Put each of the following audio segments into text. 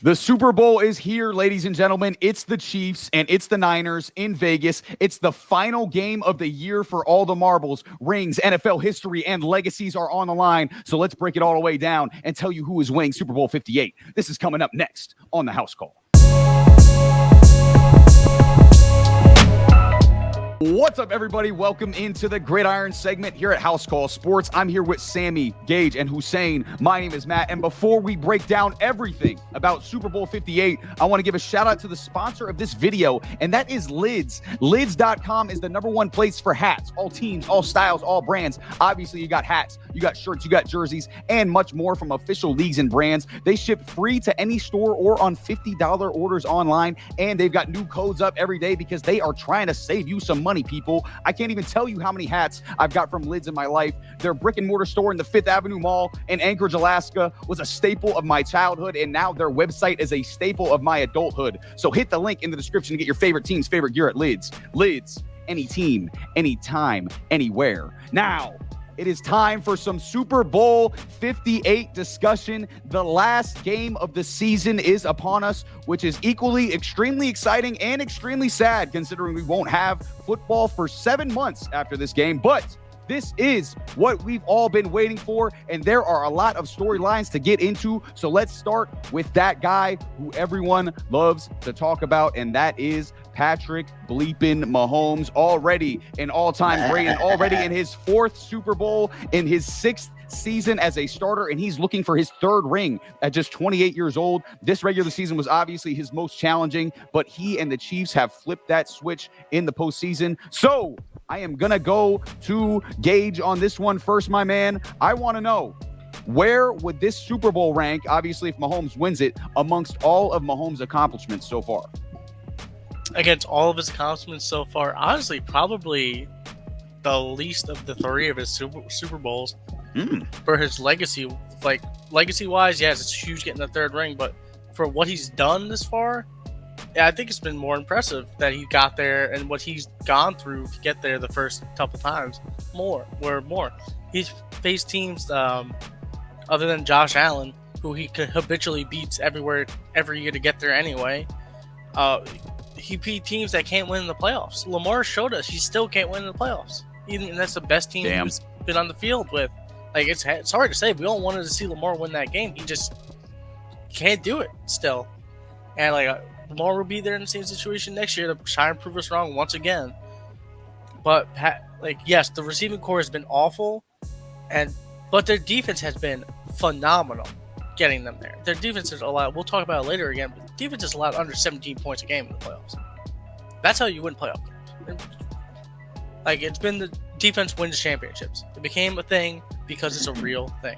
The Super Bowl is here, ladies and gentlemen. It's the Chiefs and it's the Niners in Vegas. It's the final game of the year for all the marbles. Rings, NFL history, and legacies are on the line. So let's break it all the way down and tell you who is winning Super Bowl 58. This is coming up next on the House Call. What's up, everybody? Welcome into the Gridiron segment here at House Call Sports. I'm here with Sammy, Gage, and Hussein. My name is Matt, and before we break down everything about Super Bowl 58, I want to give a shout out to the sponsor of this video, and that is Lids. Lids.com is the #1 place for hats, all teams, all styles, all brands. Obviously, you got hats, you got shirts, you got jerseys, and much more from official leagues and brands. They ship free to any store or on $50 orders online, and they've got new codes up every day because they are trying to save you some money, people. I can't even tell you how many hats I've got from Lids in my life. Their brick and mortar store in the 5th Avenue Mall in Anchorage, Alaska was a staple of my childhood, and now their website is a staple of my adulthood. So hit the link in the description to get your favorite team's favorite gear at Lids. Lids, any team, anytime, anywhere. Now, it is time for some Super Bowl 58 discussion. The last game of the season is upon us, which is equally extremely exciting and extremely sad, considering we won't have football for 7 months after this game. But this is what we've all been waiting for, and there are a lot of storylines to get into. So let's start with that guy who everyone loves to talk about, and that is Patrick bleeping Mahomes, already an all-time great and already in his 4th Super Bowl, in his 6th season as a starter, and he's looking for his 3rd ring at just 28 years old. This regular season was obviously his most challenging, but he and the Chiefs have flipped that switch in the postseason. So I am going to go to Gage on this one first, my man. I want to know, where would this Super Bowl rank, obviously, if Mahomes wins it, amongst all of Mahomes' accomplishments so far? Against all of his accomplishments so far, honestly, probably the least of the 3 of his Super Bowls. For his legacy, like legacy-wise, yes, it's huge getting the 3rd ring, but for what he's done this far, yeah, I think it's been more impressive that he got there and what he's gone through to get there the first couple times. He's faced teams other than Josh Allen, who he habitually beats every year to get there anyway. He beat teams that can't win in the playoffs. Lamar showed us he still can't win in the playoffs. Even that's the best team he's been on the field with. Like, it's hard to say. We all wanted to see Lamar win that game. He just can't do it still. And Lamar will be there in the same situation next year to try and prove us wrong once again. But yes, the receiving core has been awful, but their defense has been phenomenal getting them there. Their defense is allowed. We'll talk about it later again. But defense is allowed under 17 points a game in the playoffs. That's how you win playoff games. It's been the defense wins championships. It became a thing because it's a real thing.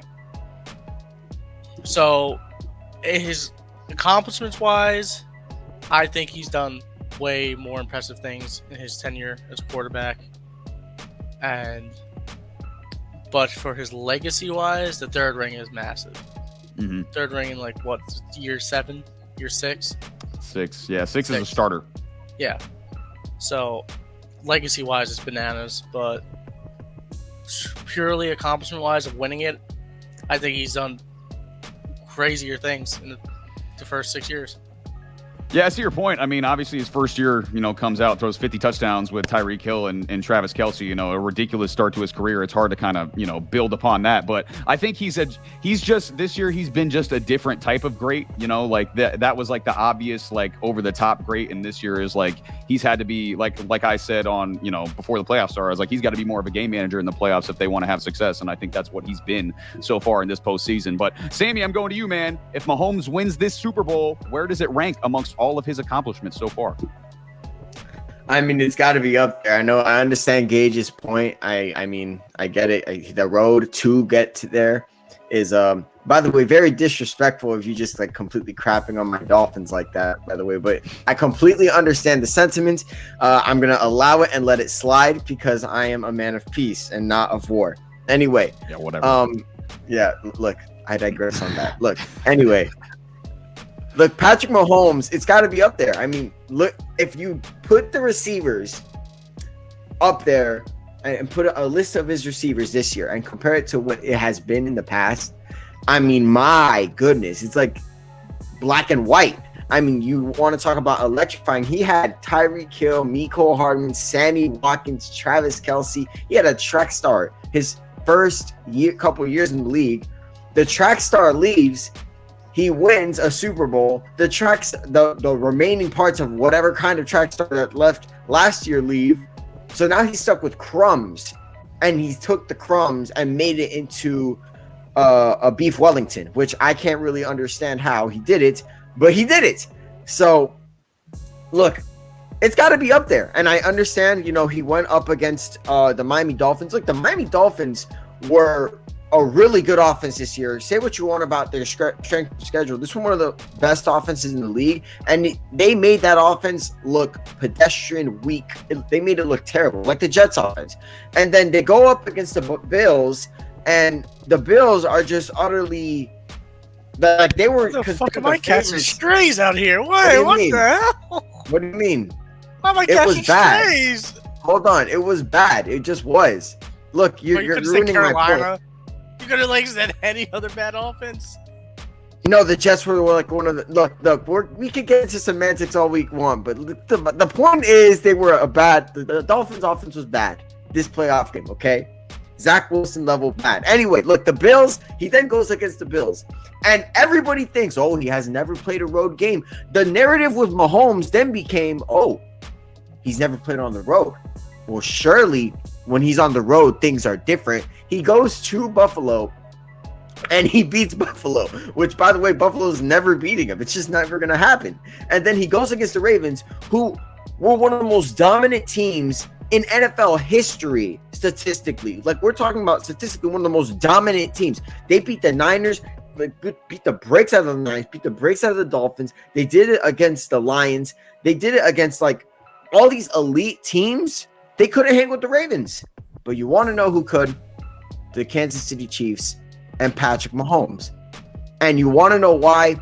So, his accomplishments wise, I think he's done way more impressive things in his tenure as a quarterback. But for his legacy wise, the 3rd ring is massive. 3rd ring in year 7, year 6? 6, yeah, 6 is a starter. Yeah. So, legacy wise, it's bananas, but purely accomplishment wise of winning it, I think he's done crazier things in the first 6 years. Yeah, I see your point. I mean, obviously his first year, comes out, throws 50 touchdowns with Tyreek Hill and Travis Kelce, a ridiculous start to his career. It's hard to kind of, build upon that. But I think he's just, this year he's been just a different type of great, that was the obvious, over the top great. And this year is he's had to be like I said on, before the playoffs started, I was he's got to be more of a game manager in the playoffs if they want to have success. And I think that's what he's been so far in this postseason. But Sammy, I'm going to you, man. If Mahomes wins this Super Bowl, where does it rank amongst all of his accomplishments so far? I mean, it's got to be up there. I understand Gage's point. I mean, I get it. The road to get to there is, by the way, very disrespectful if you just completely crapping on my Dolphins like that, by the way. But I completely understand the sentiment. I'm going to allow it and let it slide because I am a man of peace and not of war. Anyway. Yeah, whatever. Yeah, look, I digress on that. Look, anyway. Look, Patrick Mahomes, it's got to be up there. I mean, look, if you put the receivers up there and put a list of his receivers this year and compare it to what it has been in the past, I mean, my goodness, it's black and white. I mean, you want to talk about electrifying. He had Tyreek Hill, Mecole Hardman, Sammy Watkins, Travis Kelce. He had a track star his first couple years in the league. The track star leaves. He wins a Super Bowl. The remaining parts of whatever kind of track star that left last year leave. So now he's stuck with crumbs. And he took the crumbs and made it into a beef Wellington, which I can't really understand how he did it. But he did it. So, look, it's got to be up there. And I understand, he went up against the Miami Dolphins. Look, the Miami Dolphins were a really good offense this year. Say what you want about their strength of schedule. This was one of the best offenses in the league. And they made that offense look pedestrian, weak. They made it look terrible, like the Jets offense. And then they go up against the Bills, and the Bills are just utterly... Like they were. What the fuck am I catching strays out here? What the hell? What do you mean? Why am I catching strays? Hold on, it was bad. It just was. Look, you're ruining my point. You could have said any other bad offense. The Jets were like one of the look. We could get into semantics all we want, but the point is they were the Dolphins' offense was bad this playoff game. Okay. Zach Wilson level bad. Anyway, look, the Bills, he then goes against the Bills. And everybody thinks, he has never played a road game. The narrative with Mahomes then became, he's never played on the road. Well, surely when he's on the road, things are different. He goes to Buffalo and he beats Buffalo, which, by the way, Buffalo's never beating him. It's just never going to happen. And then he goes against the Ravens, who were one of the most dominant teams in NFL history, statistically. Like, we're talking about statistically one of the most dominant teams. They beat the Niners, beat the brakes out of the Niners, beat the brakes out of the Dolphins. They did it against the Lions. They did it against, all these elite teams. They couldn't hang with the Ravens. But you want to know who could? The Kansas City Chiefs and Patrick Mahomes. And you want to know why?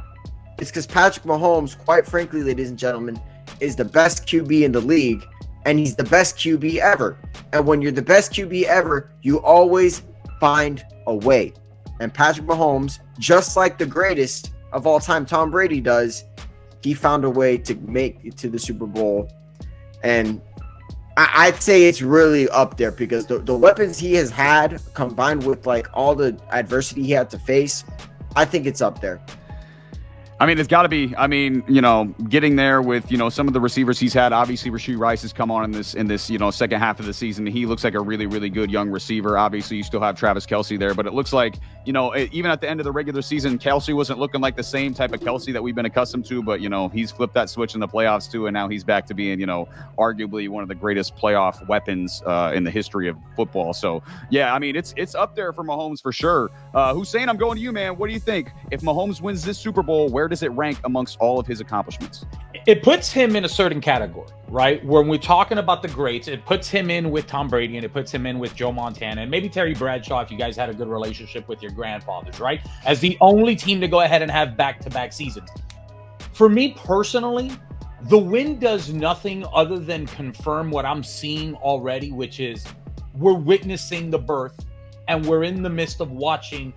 It's because Patrick Mahomes, quite frankly, ladies and gentlemen, is the best QB in the league. And he's the best QB ever. And when you're the best QB ever, you always find a way. And Patrick Mahomes, just like the greatest of all time, Tom Brady does, he found a way to make it to the Super Bowl. And I'd say it's really up there because the weapons he has had combined with all the adversity he had to face, I think it's up there. I mean, it's got to be. I mean, getting there with some of the receivers he's had. Obviously, Rashee Rice has come on in this second half of the season. He looks like a really, really good young receiver. Obviously, you still have Travis Kelce there, but it looks like even at the end of the regular season, Kelce wasn't looking like the same type of Kelce that we've been accustomed to. But he's flipped that switch in the playoffs too, and now he's back to being arguably one of the greatest playoff weapons in the history of football. So yeah, I mean, it's up there for Mahomes for sure. Hussein, I'm going to you, man. What do you think if Mahomes wins this Super Bowl? Where does it rank amongst all of his accomplishments? It puts him in a certain category, right? When we're talking about the greats, it puts him in with Tom Brady and it puts him in with Joe Montana and maybe Terry Bradshaw if you guys had a good relationship with your grandfathers, right? As the only team to go ahead and have back-to-back seasons. For me personally, the win does nothing other than confirm what I'm seeing already, which is we're witnessing the birth and we're in the midst of watching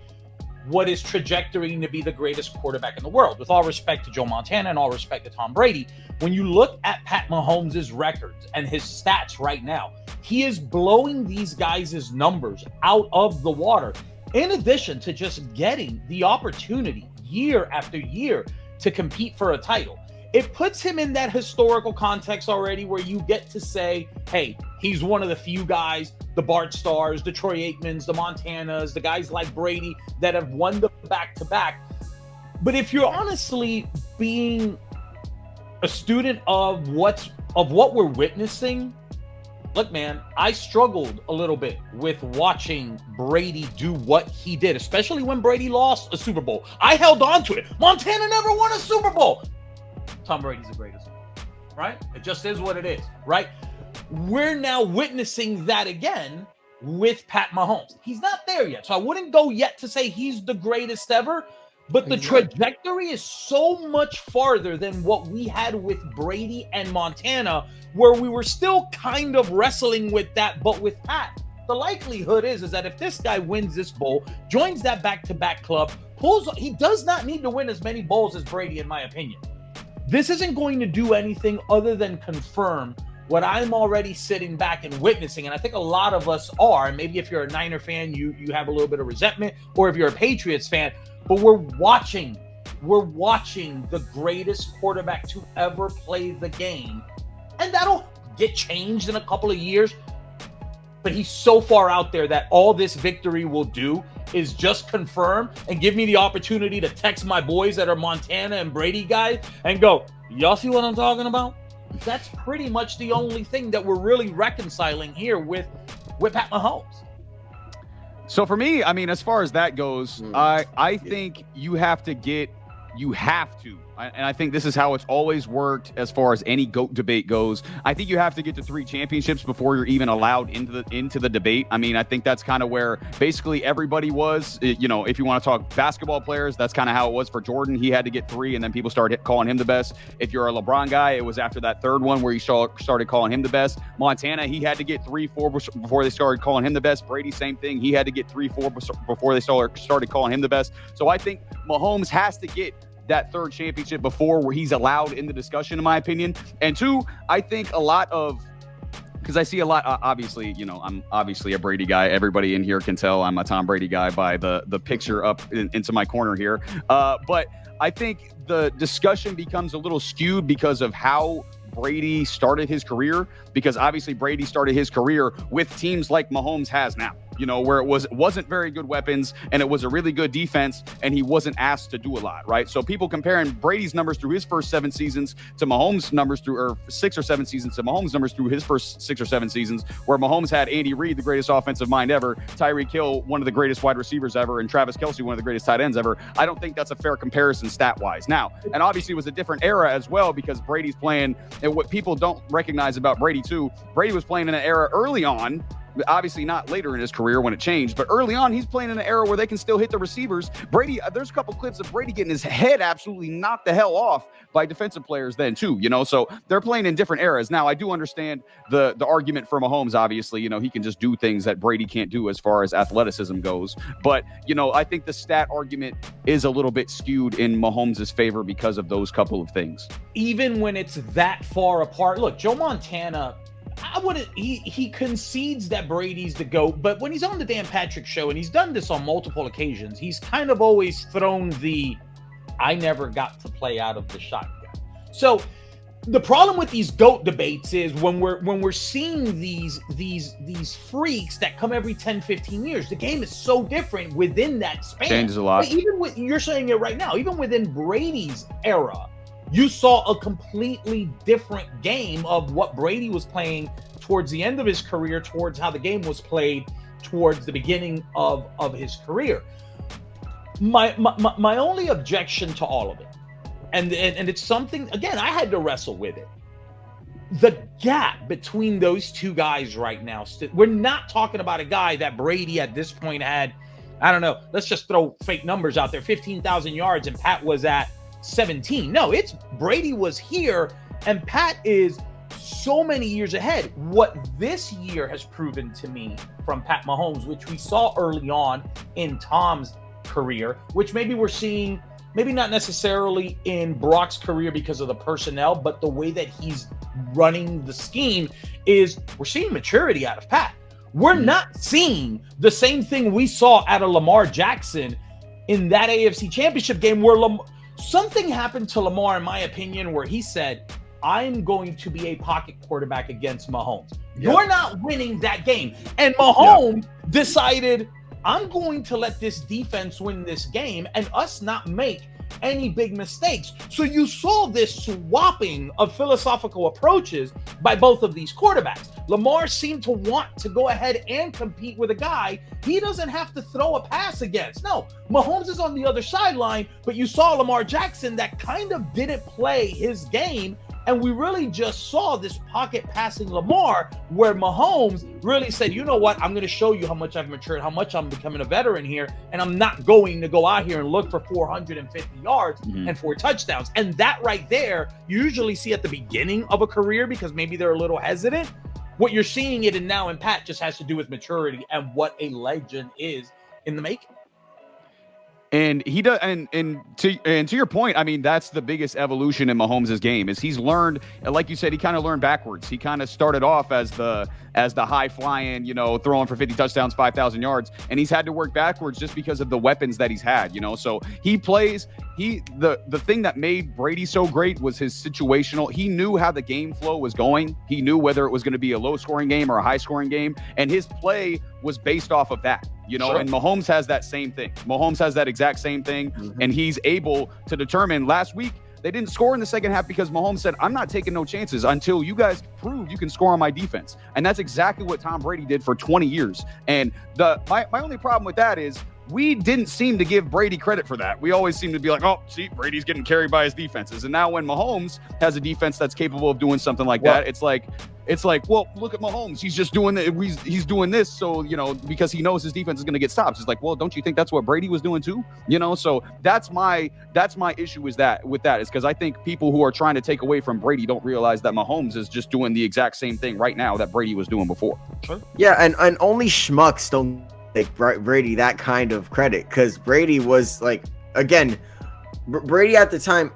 what is trajectorying to be the greatest quarterback in the world. With all respect to Joe Montana and all respect to Tom Brady, when you look at Pat Mahomes' records and his stats right now, he is blowing these guys' numbers out of the water, in addition to just getting the opportunity year after year to compete for a title. It puts him in that historical context already where you get to say, hey, he's one of the few guys, the Bart Starrs, the Troy Aikmans, the Montanas, the guys like Brady that have won the back-to-back. But if you're honestly being a student of what we're witnessing, look, man, I struggled a little bit with watching Brady do what he did, especially when Brady lost a Super Bowl. I held on to it. Montana never won a Super Bowl. Tom Brady's the greatest, right? It just is what it is, right? We're now witnessing that again with Pat Mahomes. He's not there yet, so I wouldn't go yet to say he's the greatest ever, but the trajectory is so much farther than what we had with Brady and Montana, where we were still kind of wrestling with that, but with Pat. The likelihood is that if this guy wins this bowl, joins that back-to-back club, He does not need to win as many bowls as Brady, in my opinion. This isn't going to do anything other than confirm what I'm already sitting back and witnessing. And I think a lot of us are. And maybe if you're a Niner fan, you have a little bit of resentment, or if you're a Patriots fan, but we're watching the greatest quarterback to ever play the game. And that'll get changed in a couple of years. But he's so far out there that all this victory will do is just confirm and give me the opportunity to text my boys that are Montana and Brady guys and go, y'all see what I'm talking about? That's pretty much the only thing that we're really reconciling here with Pat Mahomes. So for me, I mean, as far as that goes, I think you have to, and I think this is how it's always worked as far as any GOAT debate goes. I think you have to get to 3 championships before you're even allowed into the debate. I mean, I think that's kind of where basically everybody was. You know, if you want to talk basketball players, that's kind of how it was for Jordan. He had to get 3, and then people started calling him the best. If you're a LeBron guy, it was after that 3rd one where you started calling him the best. Montana, he had to get 3, 4 before they started calling him the best. Brady, same thing. He had to get 3, 4 before they started calling him the best. So I think Mahomes has to get that 3rd championship before where he's allowed in the discussion, in my opinion. And 2, I think because I see a lot, obviously, you know, I'm obviously a Brady guy. Everybody in here can tell I'm a Tom Brady guy by the picture up into my corner here. But I think the discussion becomes a little skewed because of how Brady started his career, because obviously Brady started his career with teams like Mahomes has now, you know, where it wasn't very good weapons and it was a really good defense and he wasn't asked to do a lot, right? So people comparing Brady's numbers through his first 7 seasons to Mahomes' numbers or 6 or 7 seasons to Mahomes' numbers through his first 6 or 7 seasons, where Mahomes had Andy Reid, the greatest offensive mind ever, Tyreek Hill, one of the greatest wide receivers ever, and Travis Kelce, one of the greatest tight ends ever. I don't think that's a fair comparison stat-wise. Now, and obviously it was a different era as well because Brady's playing, and what people don't recognize about Brady too, Brady was playing in an era early on, obviously not later in his career when it changed, but early on, he's playing in an era where they can still hit the receivers. Brady, there's a couple clips of Brady getting his head absolutely knocked the hell off by defensive players then too, you know, so they're playing in different eras. Now, I do understand the argument for Mahomes, obviously, you know, he can just do things that Brady can't do as far as athleticism goes. But, you know, I think the stat argument is a little bit skewed in Mahomes' favor because of those couple of things. Even when it's that far apart, look, Joe Montana, he concedes that Brady's the GOAT, but when he's on the Dan Patrick Show, and he's done this on multiple occasions, he's kind of always thrown I never got to play out of the shotgun. So the problem with these GOAT debates is when we're seeing these freaks that come every 10, 15 years, the game is so different within that span. Changes a lot. But even with, you're saying it right now, even within Brady's era, you saw a completely different game of what Brady was playing towards the end of his career, towards how the game was played towards the beginning of his career. My only objection to all of it, and it's something, again, I had to wrestle with it. The gap between those two guys right now, we're not talking about a guy that Brady at this point had, I don't know, let's just throw fake numbers out there, 15,000 yards, and Pat was at 17. No, it's Brady was here and Pat is so many years ahead. What this year has proven to me from Pat Mahomes, which we saw early on in Tom's career, which maybe we're seeing, maybe not necessarily in Brock's career because of the personnel, but the way that he's running the scheme, is we're seeing maturity out of Pat. We're not seeing the same thing we saw out of Lamar Jackson in that AFC Championship game where something happened to Lamar, in my opinion, where he said, I'm going to be a pocket quarterback against Mahomes. Yep. You're not winning that game. And Mahomes decided, I'm going to let this defense win this game and us not make any big mistakes. So you saw this swapping of philosophical approaches by both of these quarterbacks. Lamar seemed to want to go ahead and compete with a guy he doesn't have to throw a pass against. No, Mahomes is on the other sideline, but you saw Lamar Jackson that kind of didn't play his game. And we really just saw this pocket passing Lamar where Mahomes really said, you know what, I'm going to show you how much I've matured, how much I'm becoming a veteran here, and I'm not going to go out here and look for 450 yards and 4 touchdowns. And that right there, you usually see at the beginning of a career because maybe they're a little hesitant. What you're seeing it in now in Pat just has to do with maturity and what a legend is in the making. And he does, and to your point, I mean, that's the biggest evolution in Mahomes' game is he's learned, like you said, he kind of learned backwards. He kind of started off as the high flying, throwing for 50 touchdowns, 5,000 yards, and he's had to work backwards just because of the weapons that he's had, So he plays. The thing that made Brady so great was his situational. He knew how the game flow was going. He knew whether it was going to be a low scoring game or a high scoring game, and his play was based off of that. Sure. And Mahomes has that same thing. Mahomes has that exact same thing, and he's able to determine. Last week, they didn't score in the second half because Mahomes said, I'm not taking no chances until you guys prove you can score on my defense. And that's exactly what Tom Brady did for 20 years. And my only problem with that is we didn't seem to give Brady credit for that. We always seem to be like, oh, see, Brady's getting carried by his defenses. And now when Mahomes has a defense that's capable of doing something like that, it's like, well, look at Mahomes. He's just doing he's doing this. So, because he knows his defense is going to get stops. It's like, well, don't you think that's what Brady was doing too? So that's my issue with that is because I think people who are trying to take away from Brady don't realize that Mahomes is just doing the exact same thing right now that Brady was doing before. Sure. Yeah. And only schmucks don't take Brady that kind of credit, because Brady was like, again, Brady at the time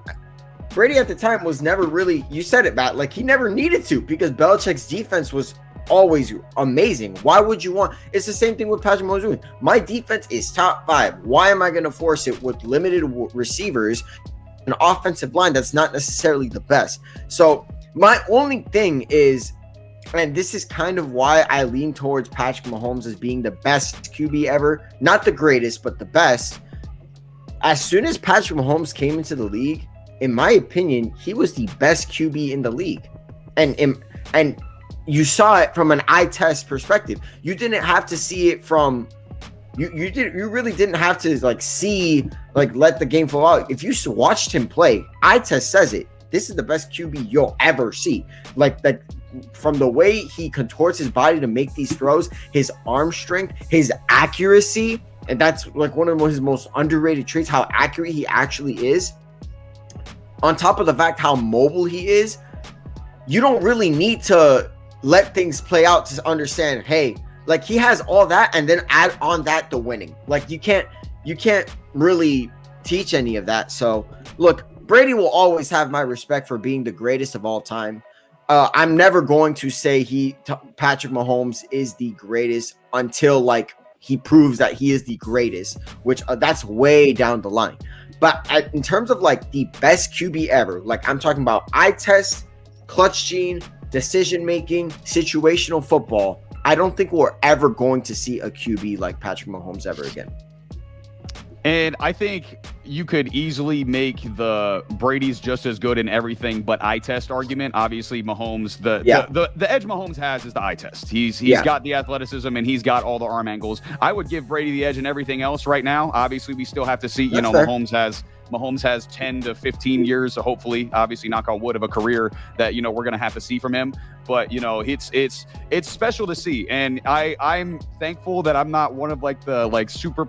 was never really, you said it, Matt, like he never needed to, because Belichick's defense was always amazing. Why would you want? It's the same thing with Patrick Mahomes. My defense is top 5. Why am I going to force it with limited receivers, an offensive line that's not necessarily the best? So my only thing is, and this is kind of why I lean towards Patrick Mahomes as being the best QB ever, not the greatest, but the best. As soon as Patrick Mahomes came into the league, in my opinion, he was the best QB in the league. And you saw it from an eye test perspective. You didn't have to see it from you really didn't have to let the game flow out. If you watched him play, eye test says it. This is the best QB you'll ever see. Like that, from the way he contorts his body to make these throws, his arm strength, his accuracy, and that's like one of his most underrated traits, how accurate he actually is. On top of the fact how mobile he is, you don't really need to let things play out to understand, hey, like he has all that and then add on that to winning. Like you can't really teach any of that. So look, Brady will always have my respect for being the greatest of all time. I'm never going to say Patrick Mahomes is the greatest until he proves that he is the greatest, which that's way down the line. But in terms of the best QB ever, I'm talking about eye test, clutch gene, decision making, situational football, I don't think we're ever going to see a QB like Patrick Mahomes ever again. And I think you could easily make the Brady's just as good in everything but eye test argument. Obviously, Mahomes, the edge Mahomes has is the eye test. He's got the athleticism and he's got all the arm angles. I would give Brady the edge in everything else right now. Obviously, we still have to see, Mahomes has 10 to 15 years, so hopefully, obviously, knock on wood, of a career that, we're going to have to see from him. But, it's special to see. And I'm thankful that I'm not one of the super,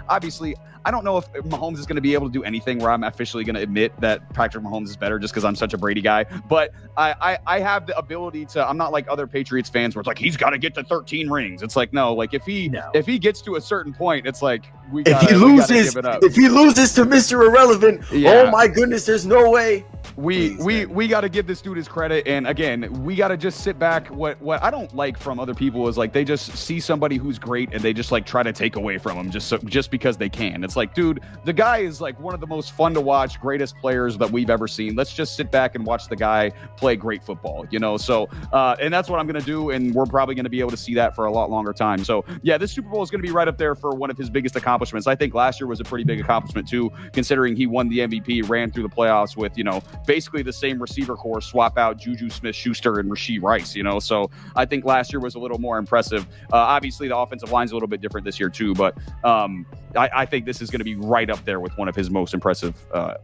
obviously, I don't know if Mahomes is going to be able to do anything where I'm officially going to admit that Patrick Mahomes is better just because I'm such a Brady guy. But I have the ability to, I'm not like other Patriots fans where it's like, he's got to get to 13 rings. It's like, no, if he gets to a certain point, it's like, if he loses to Mr. Irrelevant, oh my goodness, there's no way. We got to give this dude his credit. And again, we got to just sit back. What I don't like from other people is they just see somebody who's great and they just try to take away from him just because they can. It's like, dude, the guy is one of the most fun to watch, greatest players that we've ever seen. Let's just sit back and watch the guy play great football, So, and that's what I'm going to do. And we're probably going to be able to see that for a lot longer time. So yeah, this Super Bowl is going to be right up there for one of his biggest accomplishments. I think last year was a pretty big accomplishment too, considering he won the MVP, ran through the playoffs with, basically the same receiver core, swap out Juju Smith-Schuster and Rashee Rice, So I think last year was a little more impressive. Obviously, the offensive line's a little bit different this year too, but I think this is going to be right up there with one of his most impressive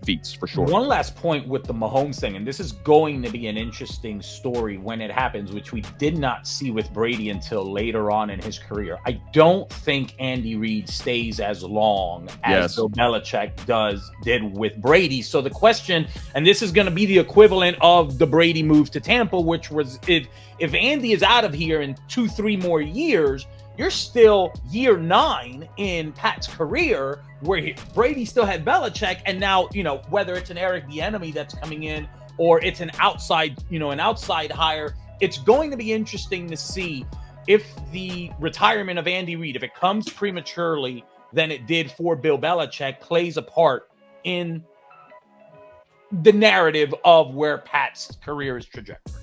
feats for sure. One last point with the Mahomes thing, and this is going to be an interesting story when it happens, which we did not see with Brady until later on in his career. I don't think Andy Reid stays as long as Bill Belichick did with Brady. So the question, and this is going to be the equivalent of the Brady move to Tampa, which was if Andy is out of here in 2-3 more years, you're still year 9 in Pat's career, where Brady still had Belichick, and now, whether it's an Eric Bieniemy that's coming in or it's an outside hire, it's going to be interesting to see if the retirement of Andy Reid, if it comes prematurely than it did for Bill Belichick, plays a part in the narrative of where Pat's career is trajectory.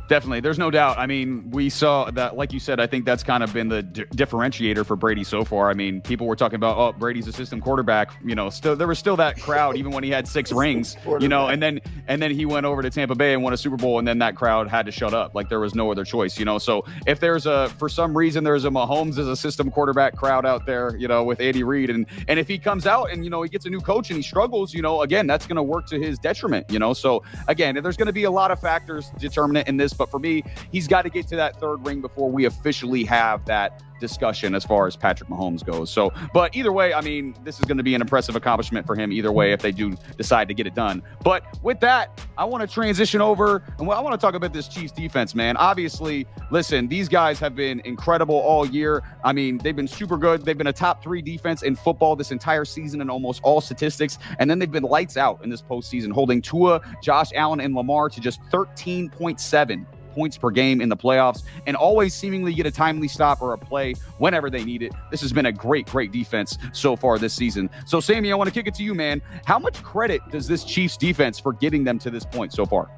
Definitely. There's no doubt. I mean, we saw that, like you said, I think that's kind of been the differentiator for Brady so far. I mean, people were talking about, oh, Brady's a system quarterback. Still there was still that crowd, even when he had 6 rings, and then he went over to Tampa Bay and won a Super Bowl, and then that crowd had to shut up. Like, there was no other choice, So if there's for some reason, there's a Mahomes as a system quarterback crowd out there, with Andy Reid, and if he comes out and, he gets a new coach and he struggles, again, that's going to work to his detriment, So again, there's going to be a lot of factors determinant in this. But for me, he's got to get to that 3rd ring before we officially have that discussion as far as Patrick Mahomes goes. So, but either way, I mean, this is going to be an impressive accomplishment for him either way if they do decide to get it done. But with that, I want to transition over and I want to talk about this Chiefs defense, man. Obviously, listen, these guys have been incredible all year. I mean, they've been super good. They've been a top 3 defense in football this entire season in almost all statistics. And then they've been lights out in this postseason, holding Tua, Josh Allen, and Lamar to just 13.7 points per game in the playoffs, and always seemingly get a timely stop or a play whenever they need it. This has been a great defense so far this season. So, Sammy, I want to kick it to you, man. How much credit does this Chiefs defense for getting them to this point so far?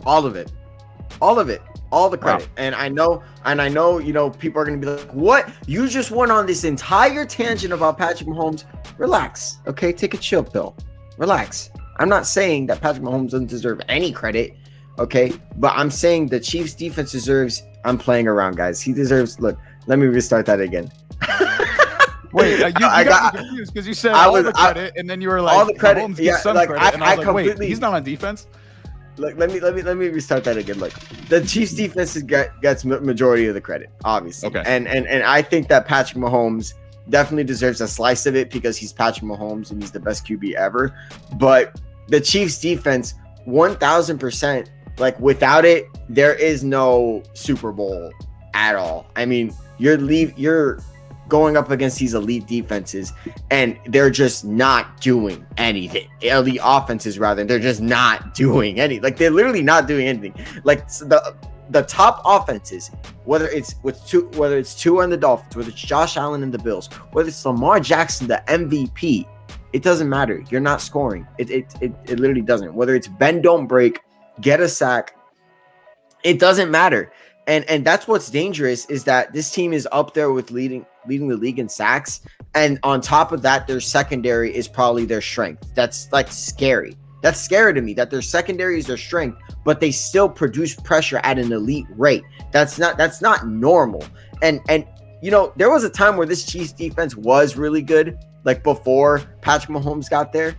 All of it. All the credit. Wow. And I know, people are going to be like, what? You just went on this entire tangent about Patrick Mahomes. Relax. Okay. Take a chill pill. Relax. I'm not saying that Patrick Mahomes doesn't deserve any credit. Okay, but I'm saying the Chiefs defense deserves, I'm playing around, guys. He deserves, look, let me restart that again. Wait, you got me confused because you said all the credit, and then you were like, all the credit, Mahomes gets some credit, and I was like, wait, he's not on defense? Look, let me restart that again. Look, the Chiefs defense gets majority of the credit, obviously. Okay. And I think that Patrick Mahomes definitely deserves a slice of it because he's Patrick Mahomes and he's the best QB ever. But the Chiefs defense, 1,000%, like, without it, there is no Super Bowl at all. I mean, you're going up against these elite defenses, and they're just not doing anything. Elite offenses, rather, they're just not doing anything. Like, they're literally not doing anything. Like, the top offenses, whether it's Tua and the Dolphins, whether it's Josh Allen and the Bills, whether it's Lamar Jackson, the MVP, it doesn't matter. You're not scoring. It literally doesn't. Whether it's bend, don't break, get a sack, it doesn't matter. And that's what's dangerous, is that this team is up there with leading the league in sacks, and on top of that, their secondary is probably their strength. That's like scary. That's scary to me, that their secondary is their strength, but they still produce pressure at an elite rate. That's not normal. And there was a time where this Chiefs defense was really good, like before Patrick Mahomes got there.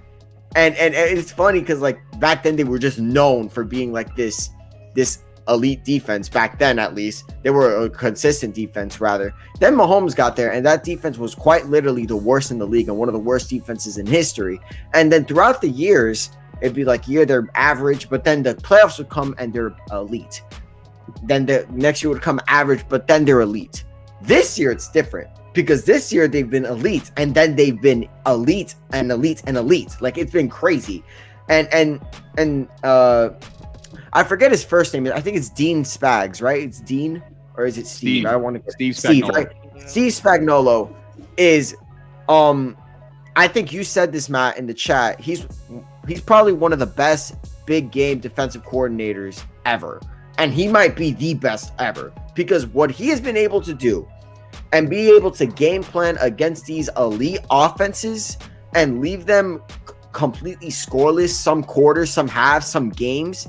And it's funny because, like, back then they were just known for being like this elite defense. Back then, at least, they were a consistent defense, rather. Then Mahomes got there, and that defense was quite literally the worst in the league and one of the worst defenses in history. And then throughout the years, it'd be like, yeah, they're average, but then the playoffs would come and they're elite. Then the next year would come average, but then they're elite. This year it's different, because this year they've been elite, and then they've been elite and elite and elite. Like, it's been crazy. And I forget his first name. I think it's Dean Spags, right? It's Dean, or is it Steve? I don't want to get Steve, right? Steve Spagnuolo is I think you said this, Matt, in the chat. He's probably one of the best big game defensive coordinators ever. And he might be the best ever, because what he has been able to do and be able to game plan against these elite offenses and leave them completely scoreless, some quarters, some halves, some games,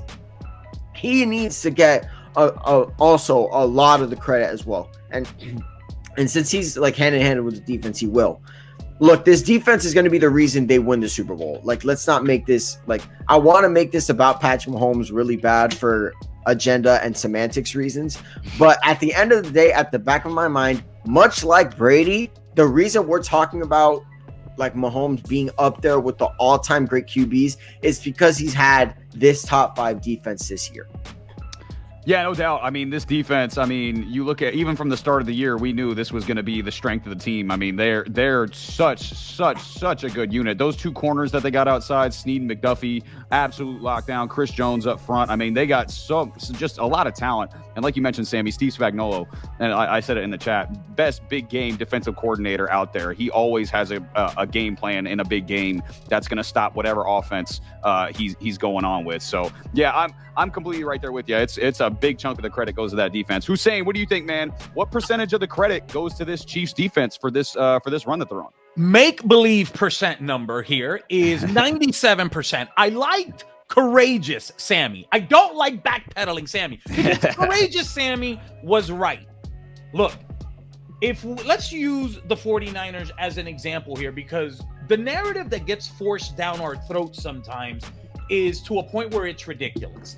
he needs to get also a lot of the credit as well. And since he's like hand in hand with the defense, he will. Look, this defense is going to be the reason they win the Super Bowl. Like, let's not make this, like, I want to make this about Patrick Mahomes really bad for agenda and semantics reasons. But at the end of the day, at the back of my mind, much like Brady, the reason we're talking about like Mahomes being up there with the all-time great QBs is because he's had this top 5 defense this year. Yeah, no doubt. I mean, this defense, I mean, you look at even from the start of the year, we knew this was going to be the strength of the team. I mean, they're such a good unit. Those two corners that they got outside, Snead and McDuffie, absolute lockdown. Chris Jones up front. I mean, they got just a lot of talent. And like you mentioned, Sammy, Steve Spagnuolo, and I said it in the chat, best big game defensive coordinator out there. He always has a game plan in a big game that's going to stop whatever offense he's going on with. So yeah, I'm completely right there with you. It's a big chunk of the credit goes to that defense. Hussein, what do you think, man? What percentage of the credit goes to this Chiefs defense for this run that they're on? Make-believe percent number here is 97%. I liked courageous Sammy. I don't like backpedaling Sammy. Because courageous Sammy was right. Look, let's use the 49ers as an example here, because the narrative that gets forced down our throats sometimes is to a point where it's ridiculous.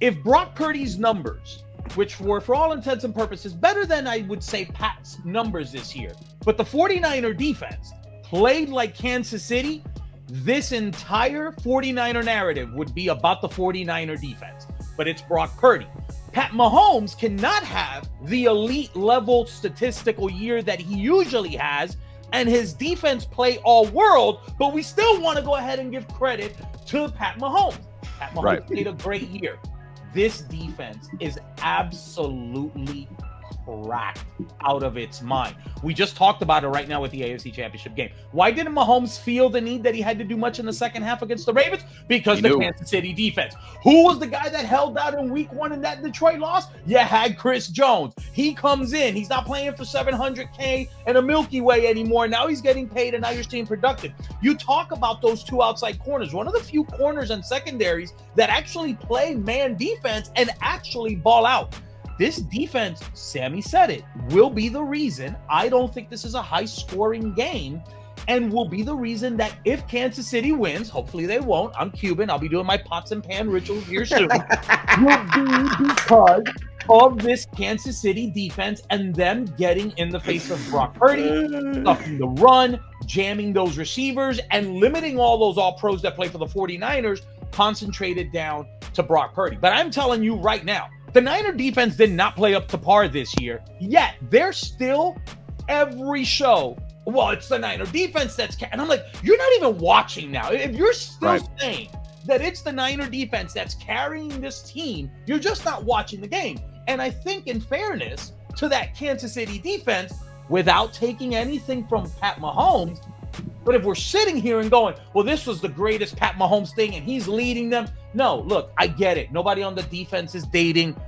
If Brock Purdy's numbers, which were for all intents and purposes better than I would say Pat's numbers this year, but the 49er defense played like Kansas City, this entire 49er narrative would be about the 49er defense. But it's Brock Purdy. Pat Mahomes cannot have the elite level statistical year that he usually has, and his defense play all world, but we still want to go ahead and give credit to Pat Mahomes. Pat Mahomes played a great year. This defense is absolutely cracked out of its mind. We just talked about it right now with the AFC Championship game. Why didn't Mahomes feel the need that he had to do much in the second half against the Ravens? Because the Kansas City defense. Who was the guy that held out in week 1 in that Detroit loss? You had Chris Jones. He comes in. He's not playing for $700K and a Milky Way anymore. Now he's getting paid, and now you're seeing productive. You talk about those two outside corners. One of the few corners and secondaries that actually play man defense and actually ball out. This defense, Sammy said it, will be the reason I don't think this is a high-scoring game, and will be the reason that if Kansas City wins, hopefully they won't, I'm Cuban, I'll be doing my pots and pan rituals here soon, will be because of this Kansas City defense and them getting in the face of Brock Purdy, stuffing the run, jamming those receivers, and limiting all those all-pros that play for the 49ers, concentrated down to Brock Purdy. But I'm telling you right now, the Niner defense did not play up to par this year, yet they're still every show. Well, it's the Niner defense and I'm like, you're not even watching now. If you're still saying that it's the Niner defense that's carrying this team, you're just not watching the game. And I think in fairness to that Kansas City defense, without taking anything from Pat Mahomes, but if we're sitting here and going, well, this was the greatest Pat Mahomes thing and he's leading them. No, look, I get it. Nobody on the defense is dating,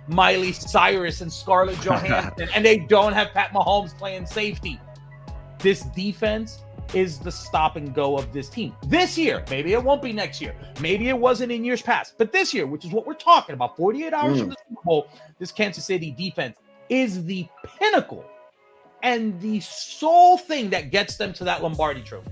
Miley Cyrus and Scarlett Johansson, and they don't have Pat Mahomes playing safety. This defense is the stop and go of this team. This year, maybe it won't be next year. Maybe it wasn't in years past. But this year, which is what we're talking about, 48 hours from the Super Bowl, this Kansas City defense is the pinnacle and the sole thing that gets them to that Lombardi trophy.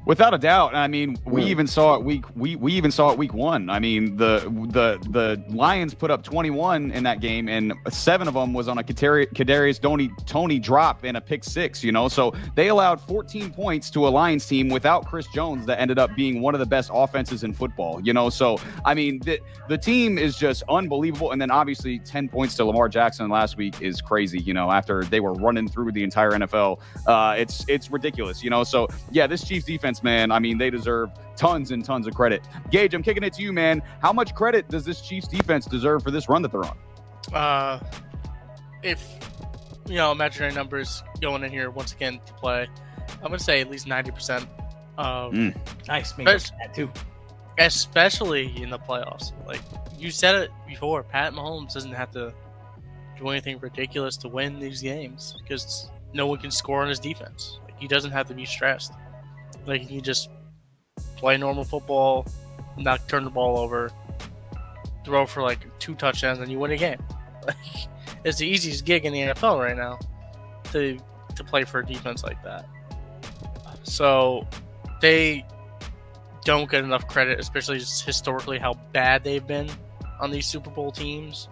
Without a doubt. I mean, we even saw it week 1. I mean, the Lions put up 21 in that game, and 7 of them was on a Kadarius Toney drop and a pick 6, So they allowed 14 points to a Lions team without Chris Jones that ended up being one of the best offenses in football, So, I mean, the team is just unbelievable. And then obviously 10 points to Lamar Jackson last week is crazy, after they were running through the entire NFL. It's ridiculous, So, yeah, this Chiefs defense, man, I mean, they deserve tons and tons of credit. Gage, I'm kicking it to you, man. How much credit does this Chiefs defense deserve for this run that they're on? If, imaginary numbers going in here once again to play, I'm going to say at least 90%. Nice. Maybe that too. Especially in the playoffs. Like, you said it before, Pat Mahomes doesn't have to do anything ridiculous to win these games because no one can score on his defense. Like, he doesn't have to be stressed. Like, he can just play normal football, not turn the ball over, throw for like 2 touchdowns, and you win a game. Like, it's the easiest gig in the NFL right now to play for a defense like that. So they don't get enough credit, especially just historically how bad they've been on these Super Bowl teams.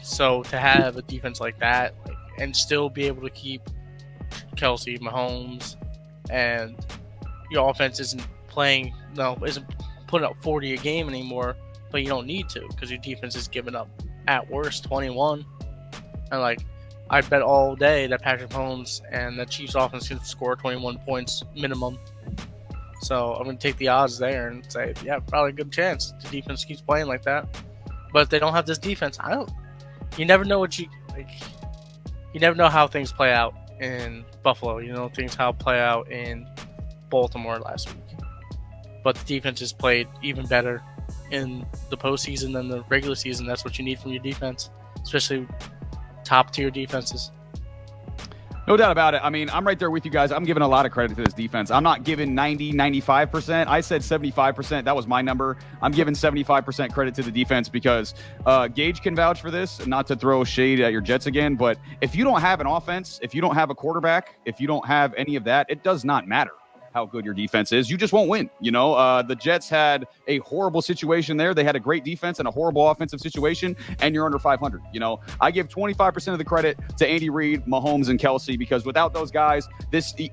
So to have a defense like that, and still be able to keep Kelce, Mahomes, and your offense isn't putting up 40 a game anymore. but you don't need to because your defense is giving up at worst 21. And like, I bet all day that Patrick Mahomes and the Chiefs offense can score 21 points minimum. So I'm going to take the odds there and say, yeah, probably a good chance the defense keeps playing like that. But if they don't have this defense, you never know you never know how things play out in Buffalo. You know how play out in Baltimore last week. But the defense has played even better in the postseason than the regular season. That's what you need from your defense, especially top tier defenses. No doubt about it. I mean, I'm right there with you guys. I'm giving a lot of credit to this defense. I'm not giving 90, 95%. I said 75%. That was my number. I'm giving 75% credit to the defense because Gage can vouch for this, not to throw shade at your Jets again, but if you don't have an offense, if you don't have a quarterback, if you don't have any of that, it does not matter how good your defense is. You just won't win. The Jets had a horrible situation there. They had a great defense and a horrible offensive situation, and you're under 500. I give 25% of the credit to Andy Reid, Mahomes, and Kelce because without those guys,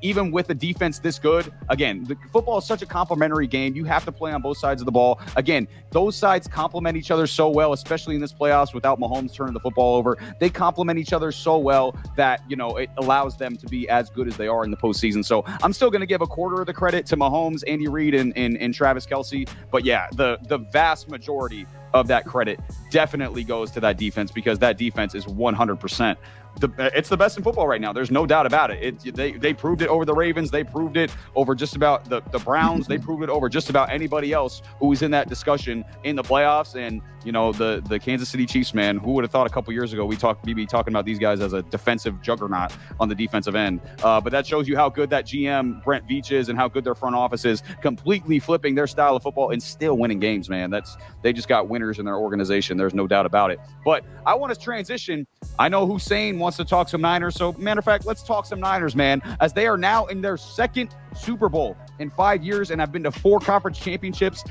even with the defense this good, again, the football is such a complementary game. You have to play on both sides of the ball. Again, those sides complement each other so well, especially in this playoffs without Mahomes turning the football over. They complement each other so well that, it allows them to be as good as they are in the postseason. So I'm still going to give a quarter of the credit to Mahomes, Andy Reid, and Travis Kelce. But yeah, the vast majority of that credit definitely goes to that defense because that defense is 100%. It's the best in football right now. There's no doubt about it. They proved it over the Ravens. They proved it over just about the Browns. They proved it over just about anybody else who was in that discussion in the playoffs. And, the Kansas City Chiefs, man, who would have thought a couple years ago we'd be talking about these guys as a defensive juggernaut on the defensive end. But that shows you how good that GM, Brent Veach, is and how good their front office is, completely flipping their style of football and still winning games, man. They just got winners in their organization. There's no doubt about it. But I want to transition. I know Hussein wants to talk some Niners. So, matter of fact, let's talk some Niners, man, as they are now in their second Super Bowl in 5 years and have been to 4 conference championships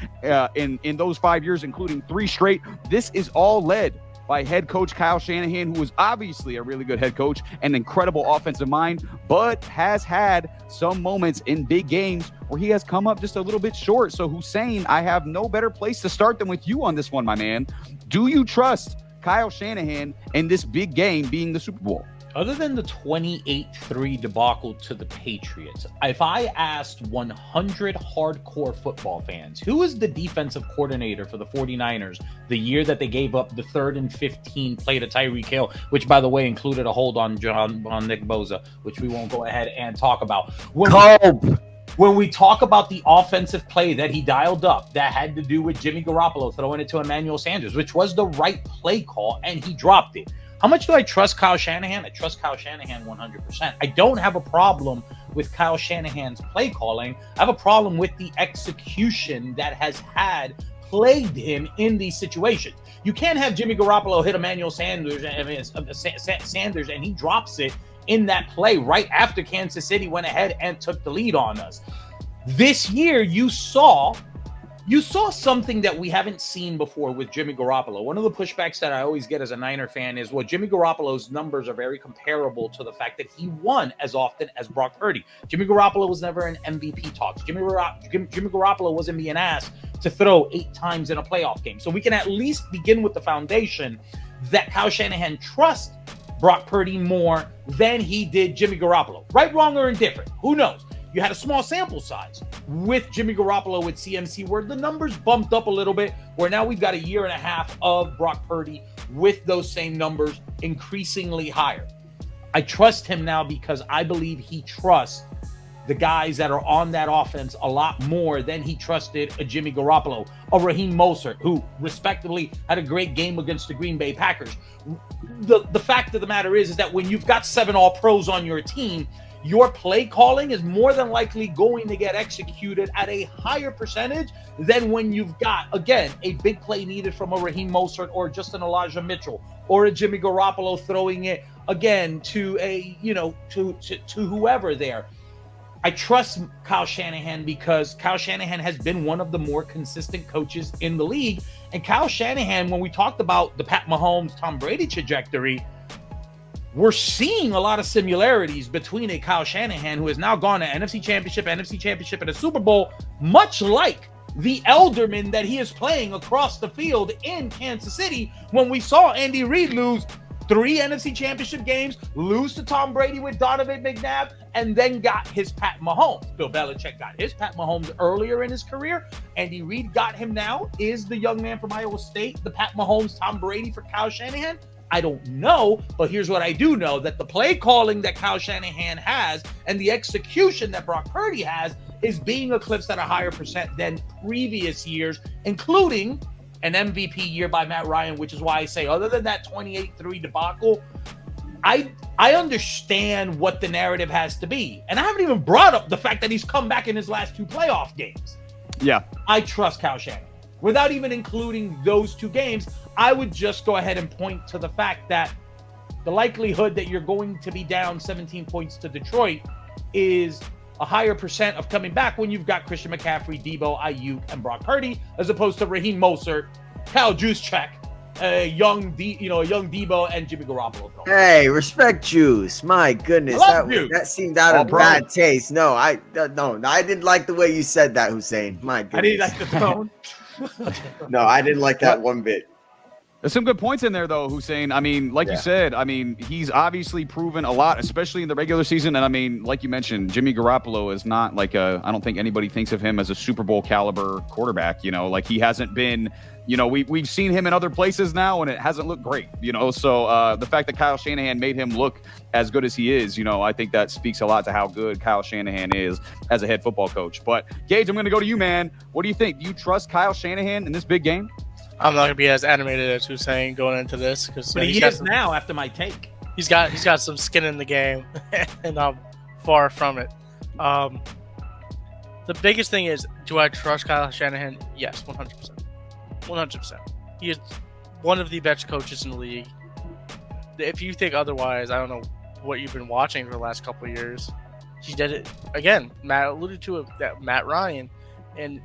in those 5 years, including 3 straight. This is all led by head coach Kyle Shanahan, who is obviously a really good head coach and incredible offensive mind, but has had some moments in big games where he has come up just a little bit short. So, Hussein, I have no better place to start than with you on this one, my man. Do you trust Kyle Shanahan in this big game being the Super Bowl? Other than the 28-3 debacle to the Patriots, if I asked 100 hardcore football fans, who is the defensive coordinator for the 49ers the year that they gave up the 3rd and 15 play to Tyreek Hill, which, by the way, included a hold on Nick Bosa, which we won't go ahead and talk about. When we talk about the offensive play that he dialed up, that had to do with Jimmy Garoppolo throwing it to Emmanuel Sanders, which was the right play call, and he dropped it. How much do I trust Kyle Shanahan? I trust Kyle Shanahan 100%. I don't have a problem with Kyle Shanahan's play calling. I have a problem with the execution that has plagued him in these situations. You can't have Jimmy Garoppolo hit Emmanuel Sanders and he drops it in that play right after Kansas City went ahead and took the lead on us. This year, you saw something that we haven't seen before with Jimmy Garoppolo. One of the pushbacks that I always get as a Niner fan is, well, Jimmy Garoppolo's numbers are very comparable to the fact that he won as often as Brock Purdy. Jimmy Garoppolo was never in MVP talks. Jimmy Garoppolo wasn't being asked to throw 8 times in a playoff game. So we can at least begin with the foundation that Kyle Shanahan trusts Brock Purdy more than he did Jimmy Garoppolo. Right, wrong, or indifferent. Who knows? You had a small sample size with Jimmy Garoppolo with CMC where the numbers bumped up a little bit, where now we've got a year and a half of Brock Purdy with those same numbers increasingly higher. I trust him now because I believe he trusts the guys that are on that offense a lot more than he trusted a Jimmy Garoppolo, a Raheem Mostert, who respectively had a great game against the Green Bay Packers. The fact of the matter is that when you've got 7 All-Pros on your team, your play calling is more than likely going to get executed at a higher percentage than when you've got, again, a big play needed from a Raheem Mostert or just an Elijah Mitchell or a Jimmy Garoppolo throwing it again to to whoever there. I trust Kyle Shanahan because Kyle Shanahan has been one of the more consistent coaches in the league. And Kyle Shanahan, when we talked about the Pat Mahomes, Tom Brady trajectory, we're seeing a lot of similarities between a Kyle Shanahan who has now gone to NFC Championship, and a Super Bowl, much like the elderman that he is playing across the field in Kansas City when we saw Andy Reid lose 3 NFC Championship games, lose to Tom Brady with Donovan McNabb, and then got his Pat Mahomes. Bill Belichick got his Pat Mahomes earlier in his career. Andy Reid got him now. Is the young man from Iowa State the Pat Mahomes, Tom Brady for Kyle Shanahan? I don't know, but here's what I do know, that the play calling that Kyle Shanahan has and the execution that Brock Purdy has is being eclipsed at a higher percent than previous years, including an MVP year by Matt Ryan, which is why I say, other than that 28-3 debacle, I understand what the narrative has to be. And I haven't even brought up the fact that he's come back in his last 2 playoff games. Yeah. I trust Kyle Shanahan. Without even including those 2 games, I would just go ahead and point to the fact that the likelihood that you're going to be down 17 points to Detroit is a higher percent of coming back when you've got Christian McCaffrey, Debo, Ayuk, and Brock Purdy, as opposed to Raheem Mostert, Kyle Juszczyk, young Debo, and Jimmy Garoppolo. Hey, respect Juice. My goodness, that seemed out of bad taste. No, I didn't like the way you said that, Hussein. My goodness. I didn't like the tone. No, I didn't like that one bit. There's some good points in there, though, Hussein. I mean, like you said, I mean, he's obviously proven a lot, especially in the regular season. And I mean, like you mentioned, Jimmy Garoppolo is not like I don't think anybody thinks of him as a Super Bowl caliber quarterback. You know, like he hasn't been, you know, we've seen him in other places now and it hasn't looked great, you know. So the fact that Kyle Shanahan made him look as good as he is, you know, I think that speaks a lot to how good Kyle Shanahan is as a head football coach. But Gage, I'm going to go to you, man. What do you think? Do you trust Kyle Shanahan in this big game? I'm not gonna be as animated as Hussein going into this because he is now after my take. He's got some skin in the game, and I'm far from it. The biggest thing is, do I trust Kyle Shanahan? Yes, 100%. 100%. He is one of the best coaches in the league. If you think otherwise, I don't know what you've been watching for the last couple of years. He did it again. Matt alluded to it, that Matt Ryan, and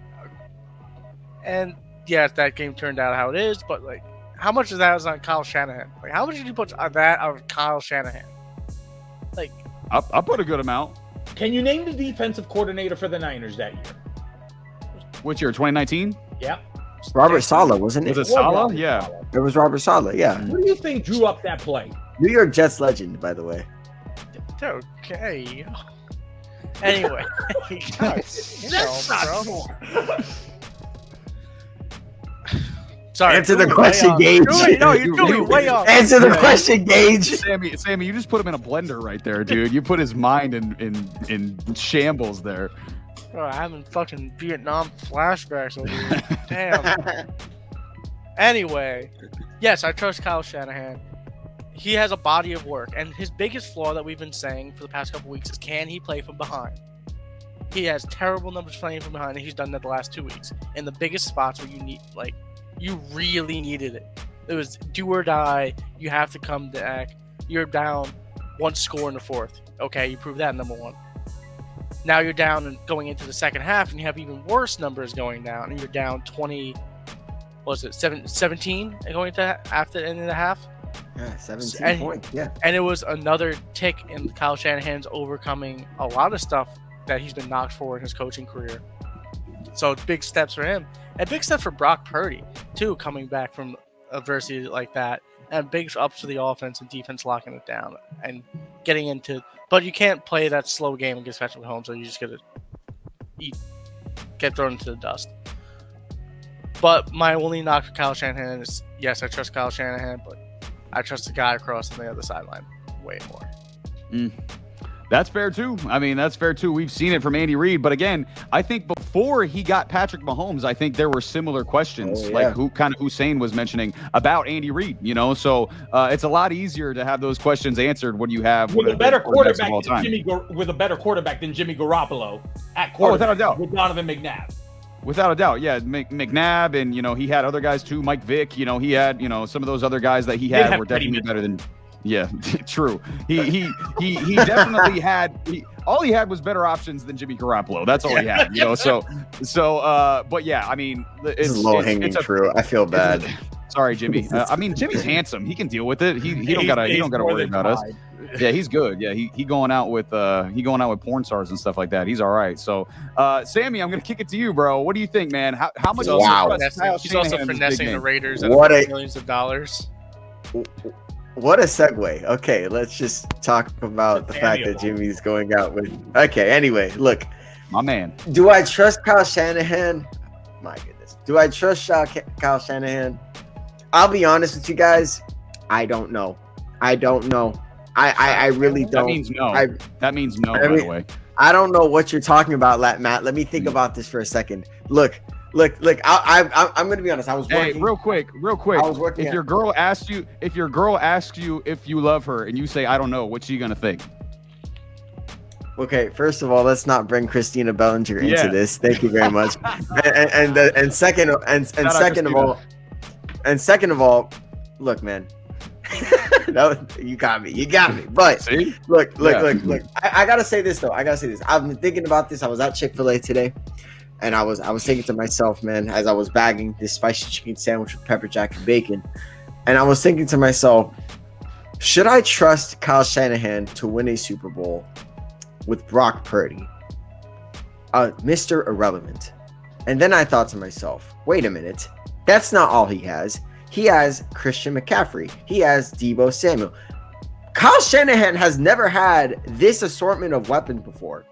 yeah, that game turned out how it is, but like, how much of that was on Kyle Shanahan? Like, how much did you put on that on Kyle Shanahan? Like, I'll put a good amount. Can you name the defensive coordinator for the Niners that year? Which year? 2019? Yeah. Robert Saleh, wasn't it? Was it Saleh? Yeah. It was Robert Saleh, yeah. What do you think drew up that play? New York Jets legend, by the way. Okay. Anyway. That's not bro. Sorry. Answer the question, Gage. You're doing way off. Answer the question, Gage. Sammy, you just put him in a blender right there, dude. You put his mind in shambles there. Bro, I'm having fucking Vietnam flashbacks over here. Damn. Anyway, yes, I trust Kyle Shanahan. He has a body of work, and his biggest flaw that we've been saying for the past couple weeks is, can he play from behind? He has terrible numbers playing from behind, and he's done that the last 2 weeks. In the biggest spots where you really needed it. It was do or die. You have to come back. You're down 1 score in the 4th. Okay, you proved that, number 1. Now you're down and going into the second half, and you have even worse numbers going down, and you're down 20. What was it, 17 going to after the end of the half? Yeah, 17 points. Yeah, and it was another tick in Kyle Shanahan's overcoming a lot of stuff that he's been knocked for in his coaching career. So big steps for him. And big step for Brock Purdy, too, coming back from adversity like that. And big ups for the offense and defense locking it down and getting into. But you can't play that slow game against Patrick Mahomes, so you just get thrown into the dust. But my only knock for Kyle Shanahan is, yes, I trust Kyle Shanahan, but I trust the guy across on the other sideline way more. That's fair too. I mean, that's fair too. We've seen it from Andy Reid, but again, I think before he got Patrick Mahomes, I think there were similar questions, like who kind of Hussein was mentioning about Andy Reid. You know, so it's a lot easier to have those questions answered when you have with a better quarterback than Jimmy Garoppolo at quarterback. Without a doubt, with Donovan McNabb. Without a doubt, yeah, McNabb, and you know he had other guys too. Mike Vick, you know he had some of those other guys that he had were definitely better than. Yeah, true. He definitely had. All he had was better options than Jimmy Garoppolo. That's all he had. You know, so. But yeah, I mean, this is low hanging fruit. I feel bad. Sorry, Jimmy. I mean, Jimmy's handsome. He can deal with it. He don't gotta worry about us. Yeah, he's good. Yeah, he going out with porn stars and stuff like that. He's all right. So, Sammy, I'm gonna kick it to you, bro. What do you think, man? How much? He's also finessing the Raiders at millions of dollars. What a segue. Okay, let's just talk about the fact that Jimmy's going out with. Okay, anyway, look, my man. Do I trust Kyle Shanahan? My goodness. Do I trust Kyle Shanahan? I'll be honest with you guys. I don't know. I really don't. That means no. That means no, by the way. I don't know what you're talking about, Matt. Let me think about this for a second. Look. I'm gonna be honest. I was working. Hey, real quick. I was working. If your girl asks you if you love her, and you say I don't know, what's she gonna think? Okay, first of all, let's not bring Christina Bellinger into this. Thank you very much. and second of all, look, man. You got me. But see? Look. I gotta say this though. I've been thinking about this. I was at Chick-fil-A today. And I was thinking to myself, man, as I was bagging this spicy chicken sandwich with pepper jack and bacon, and I was thinking to myself, should I trust Kyle Shanahan to win a Super Bowl with Brock Purdy, Mr. Irrelevant? And then I thought to myself, wait a minute, that's not all he has. He has Christian McCaffrey. He has Deebo Samuel. Kyle Shanahan has never had this assortment of weapons before.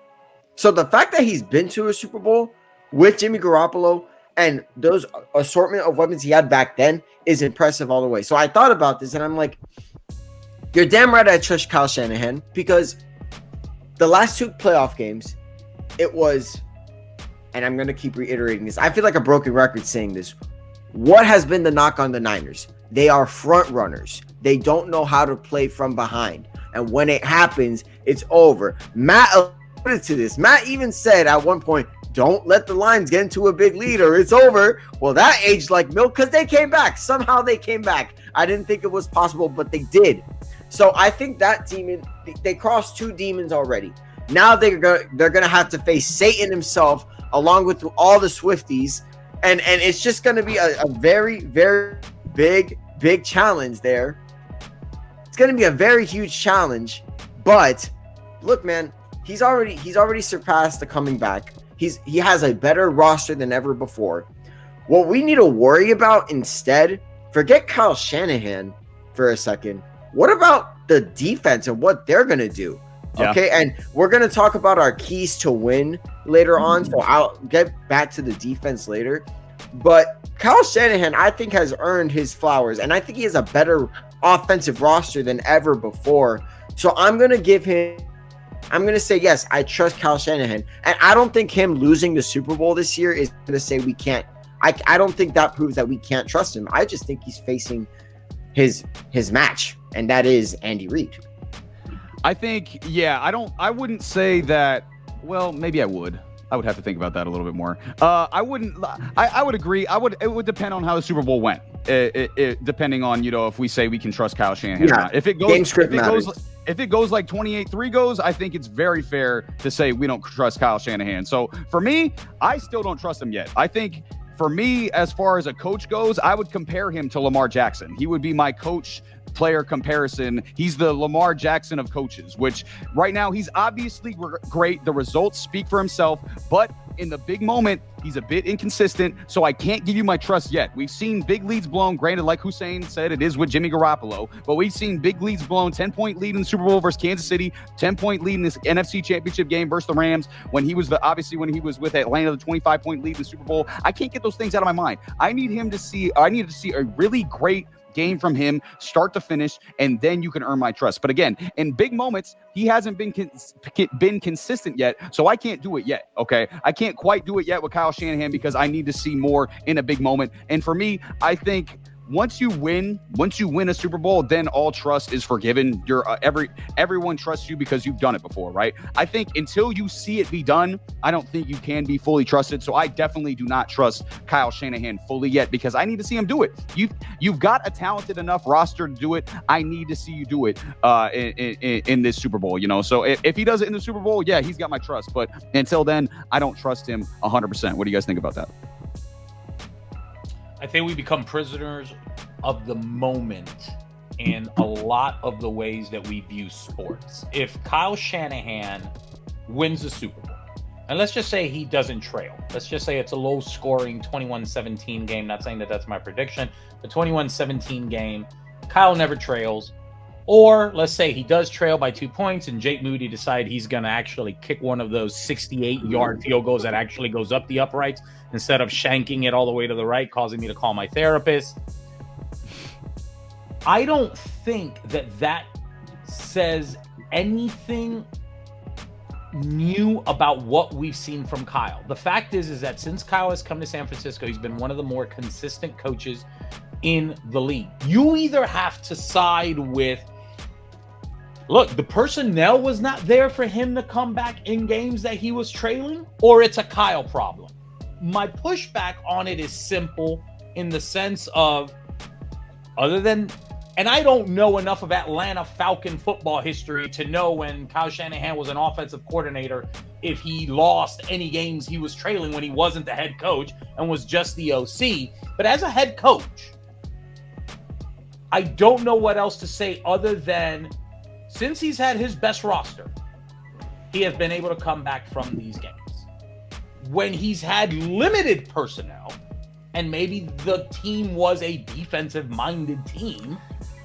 So the fact that he's been to a Super Bowl with Jimmy Garoppolo and those assortment of weapons he had back then is impressive all the way. So I thought about this and I'm like, you're damn right I trust Kyle Shanahan, because the last 2 playoff games, it was, and I'm going to keep reiterating this, I feel like a broken record saying this. What has been the knock on the Niners? They are front runners. They don't know how to play from behind. And when it happens, it's over. Matt alluded to this. Matt even said at one point, don't let the Lions get into a big lead or it's over. Well, that aged like milk because they came back. Somehow they came back. I didn't think it was possible, but they did. So I think that demon, they crossed 2 demons already. Now they're gonna have to face Satan himself along with all the Swifties. And it's just going to be a very, very big challenge there. It's going to be a very huge challenge. But look, man, he's already surpassed the coming back. He has a better roster than ever before. What we need to worry about instead, forget Kyle Shanahan for a second. What about the defense and what they're going to do? Yeah. Okay, and we're going to talk about our keys to win later on, so I'll get back to the defense later. But Kyle Shanahan, I think, has earned his flowers, and I think he has a better offensive roster than ever before. So I'm going to say, yes, I trust Kyle Shanahan. And I don't think him losing the Super Bowl this year is going to say we can't. I don't think that proves that we can't trust him. I just think he's facing his match, and that is Andy Reid. I think, I wouldn't say that. Well, maybe I would. I would have to think about that a little bit more. I would agree. It would depend on how the Super Bowl went. Depending on, if we say we can trust Kyle Shanahan or not. If it goes like 28-3 goes, I think it's very fair to say we don't trust Kyle Shanahan. So for me, I still don't trust him yet. I think for me, as far as a coach goes, I would compare him to Lamar Jackson. He would be my coach player comparison. He's the Lamar Jackson of coaches, which right now he's obviously great. The results speak for himself, but in the big moment, he's a bit inconsistent, so I can't give you my trust yet. We've seen big leads blown. Granted, like Hussein said, it is with Jimmy Garoppolo, but we've seen big leads blown. 10-point lead in the Super Bowl versus Kansas City, 10-point lead in this NFC Championship game versus the Rams. When he was with Atlanta, the 25-point lead in the Super Bowl. I can't get those things out of my mind. I need to see a really great game from him, start to finish, and then you can earn my trust. But again, in big moments, he hasn't been consistent yet, so I can't do it yet, okay? I can't quite do it yet with Kyle Shanahan because I need to see more in a big moment. And for me, I think once you win a Super Bowl, then all trust is forgiven. Everyone trusts you because you've done it before, right? I think until you see it be done, I don't think you can be fully trusted. So I definitely do not trust Kyle Shanahan fully yet because I need to see him do it. You've got a talented enough roster to do it. I need to see you do it in this Super Bowl, So if he does it in the Super Bowl, yeah, he's got my trust. But until then, I don't trust him 100%. What do you guys think about that? I think we become prisoners of the moment in a lot of the ways that we view sports. If Kyle Shanahan wins the Super Bowl, and let's just say he doesn't trail. Let's just say it's a low-scoring 21-17 game. Not saying that that's my prediction. The 21-17 game, Kyle never trails. Or let's say he does trail by 2 points and Jake Moody decide he's going to actually kick one of those 68-yard field goals that actually goes up the uprights instead of shanking it all the way to the right, causing me to call my therapist. I don't think that says anything new about what we've seen from Kyle. The fact is that since Kyle has come to San Francisco, he's been one of the more consistent coaches in the league. You either have to side with, look, the personnel was not there for him to come back in games that he was trailing, or it's a Kyle problem. My pushback on it is simple in the sense of, other than, and I don't know enough of Atlanta Falcon football history to know when Kyle Shanahan was an offensive coordinator, if he lost any games he was trailing when he wasn't the head coach and was just the OC. But as a head coach, I don't know what else to say other than, since he's had his best roster, he has been able to come back from these games. When he's had limited personnel, and maybe the team was a defensive-minded team,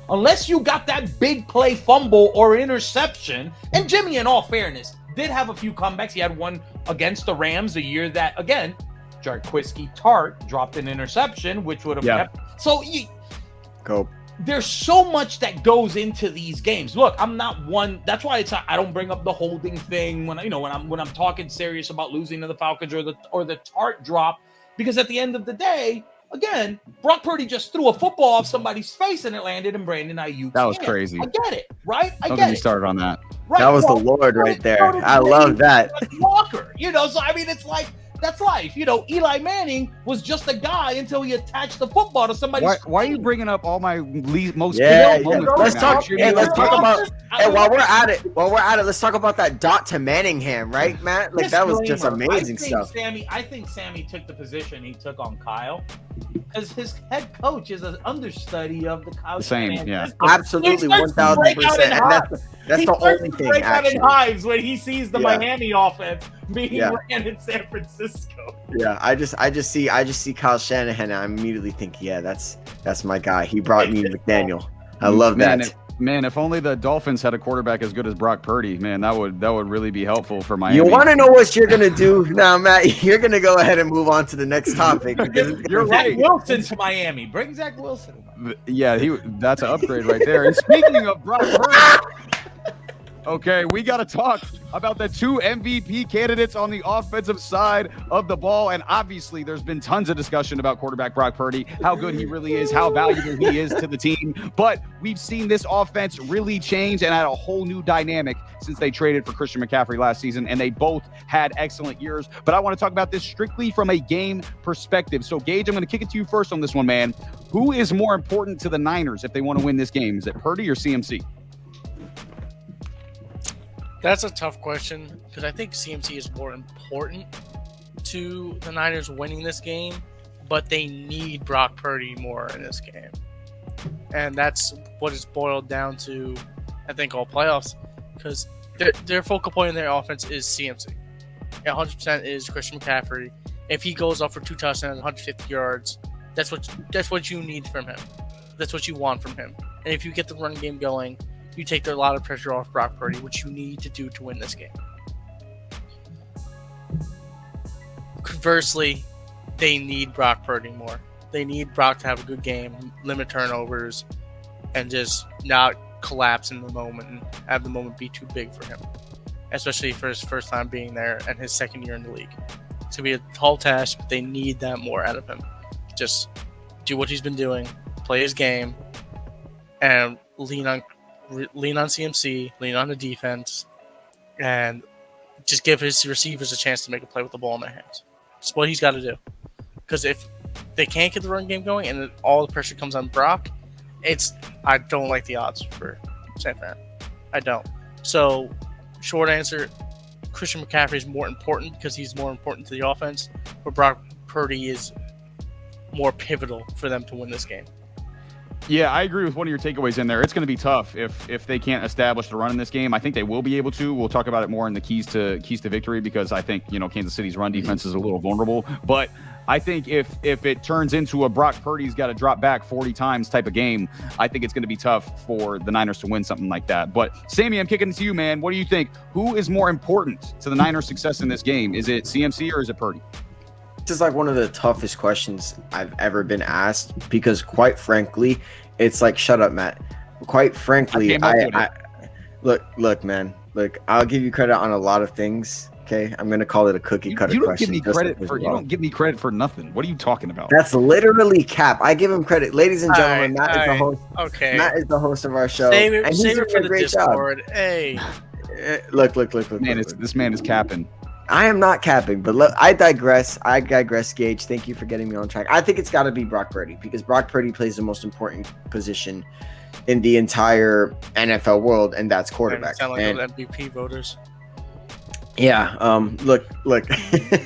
unless you got that big play fumble or interception, and Jimmy, in all fairness, did have a few comebacks. He had one against the Rams the year that, again, Jarquiski Tart dropped an interception, which would have kept. So there's so much that goes into these games. Look, I'm not one. That's why I don't bring up the holding thing when I'm talking serious about losing to the Falcons or the Tart drop, because at the end of the day, again, Brock Purdy just threw a football off somebody's face and it landed in Brandon Ayuk's That was hand. crazy. I get it, right? Don't get me started on that. Right. That was the Lord right there. I love that. Walker, so I mean, it's like, that's life. Eli Manning was just a guy until he attached the football to somebody's. Why are you bringing up all my most moments? Let's talk about. And while we're at it, let's talk about that dot to Manningham, right, Matt? Like, that was just amazing stuff. I think Sammy took the position he took on Kyle because his head coach is an understudy of the Kyle. Same, yeah, absolutely, 1,000%. That's the only thing. Break out in hives when he sees the Miami offense being ran in San Francisco. Yeah, I just see Kyle Shanahan, and I immediately think, that's my guy. He brought me McDaniel. I love that. Man, if only the Dolphins had a quarterback as good as Brock Purdy, man, that would really be helpful for Miami. You want to know what you're gonna do now, Matt? You're gonna go ahead and move on to the next topic. You're right. Zach Wilson to Miami. Bring Zach Wilson. Yeah, that's an upgrade right there. And speaking of Brock Purdy. Okay, we got to talk about the two MVP candidates on the offensive side of the ball. And obviously, there's been tons of discussion about quarterback Brock Purdy, how good he really is, how valuable he is to the team. But we've seen this offense really change and add a whole new dynamic since they traded for Christian McCaffrey last season. And they both had excellent years. But I want to talk about this strictly from a game perspective. So, Gage, I'm going to kick it to you first on this one, man. Who is more important to the Niners if they want to win this game? Is it Purdy or CMC? That's a tough question because I think CMC is more important to the Niners winning this game, but they need Brock Purdy more in this game. And that's what it's boiled down to, I think, all playoffs, because their focal point in their offense is CMC. 100% is Christian McCaffrey. If he goes off for 2 touchdowns, 150 yards, that's what you need from him. That's what you want from him. And if you get the run game going, you take a lot of pressure off Brock Purdy, which you need to do to win this game. Conversely, they need Brock Purdy more. They need Brock to have a good game, limit turnovers, and just not collapse in the moment and have the moment be too big for him, especially for his first time being there and his second year in the league. It's going to be a tall task, but they need that more out of him. Just do what he's been doing, play his game, and lean on CMC, lean on the defense, and just give his receivers a chance to make a play with the ball in their hands. That's what he's got to do. Because if they can't get the run game going and all the pressure comes on Brock, I don't like the odds for San Fran. I don't. So, short answer, Christian McCaffrey is more important because he's more important to the offense, but Brock Purdy is more pivotal for them to win this game. Yeah, I agree with one of your takeaways in there. It's going to be tough if they can't establish the run in this game. I think they will be able to. We'll talk about it more in the keys to victory, because I think, Kansas City's run defense is a little vulnerable. But I think if it turns into a Brock Purdy's got to drop back 40 times type of game, I think it's going to be tough for the Niners to win something like that. But Sammy, I'm kicking it to you, man. What do you think? Who is more important to the Niners' success in this game? Is it CMC or is it Purdy? This is like one of the toughest questions I've ever been asked, because quite frankly, it's like, shut up, Matt. Quite frankly, I look, man, look, I'll give you credit on a lot of things. Okay, I'm gonna call it a cookie cutter question. You don't give me credit for nothing. What are you talking about? That's literally cap. I give him credit, ladies and gentlemen. Matt is the host. Okay, Matt is the host of our show. Save it for the Discord. Job. Hey, look. This man is capping. I am not capping, but look, I digress, Gage. Thank you for getting me on track. I think it's got to be Brock Purdy, because Brock Purdy plays the most important position in the entire NFL world, and that's quarterback. Sound like those MVP voters. Yeah. Look. Look,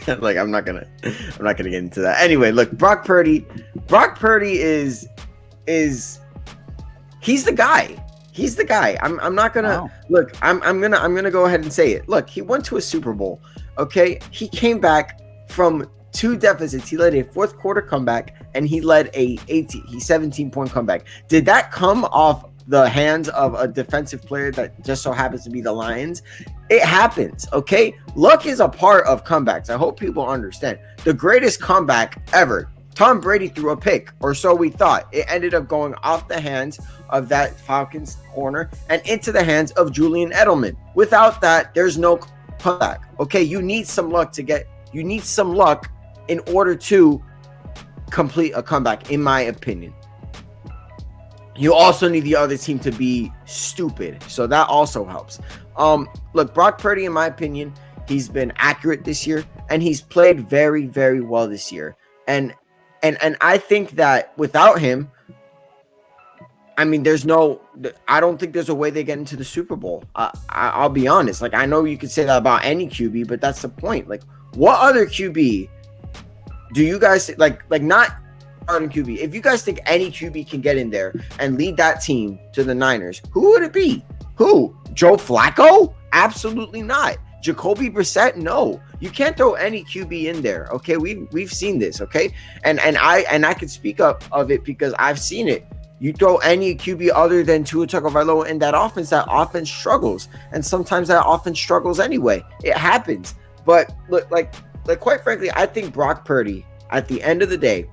I'm not gonna get into that. Anyway, look, Brock Purdy is he's the guy. He's the guy. I'm not gonna look. I'm gonna go ahead and say it. Look, he went to a Super Bowl. Okay, he came back from 2 deficits. He led a fourth quarter comeback, and he led a 17-point comeback. Did that come off the hands of a defensive player that just so happens to be the Lions? It happens. Okay, luck is a part of comebacks. I hope people understand. The greatest comeback ever, Tom Brady threw a pick, or so we thought. It ended up going off the hands of that Falcons corner and into the hands of Julian Edelman. Without that, there's no comeback. Okay, you need some luck in order to complete a comeback, in my opinion. You also need the other team to be stupid, so that also helps. Look, Brock Purdy, in my opinion, he's been accurate this year, and he's played very, very well this year. And I think that without him, I mean, I don't think there's a way they get into the Super Bowl. I'll be honest. Like, I know you could say that about any QB, but that's the point. Like, what other QB do you guys like not starting QB? If you guys think any QB can get in there and lead that team to the Niners, who would it be? Who? Joe Flacco? Absolutely not. Jacoby Brissett? No. You can't throw any QB in there. Okay, we've seen this. Okay, and I could speak up of it because I've seen it. You throw any QB other than Tua Tagovailoa in that offense struggles, and sometimes that offense struggles anyway. It happens. But look, like quite frankly, I think Brock Purdy, at the end of the day,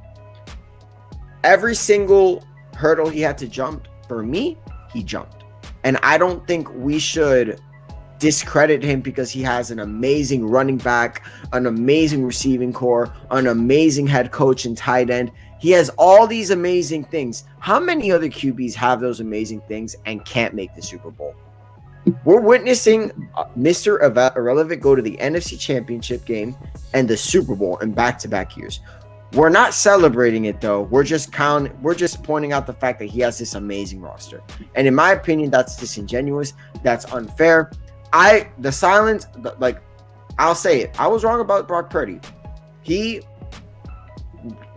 every single hurdle he had to jump, for me, he jumped. And I don't think we should discredit him because he has an amazing running back, an amazing receiving core, an amazing head coach and tight end. He has all these amazing things. How many other QBs have those amazing things and can't make the Super Bowl? We're witnessing Mr. Irrelevant go to the NFC Championship game and the Super Bowl in back-to-back years. We're not celebrating it, though. We're just pointing out the fact that he has this amazing roster. And in my opinion, that's disingenuous. That's unfair. I'll say it. I was wrong about Brock Purdy. He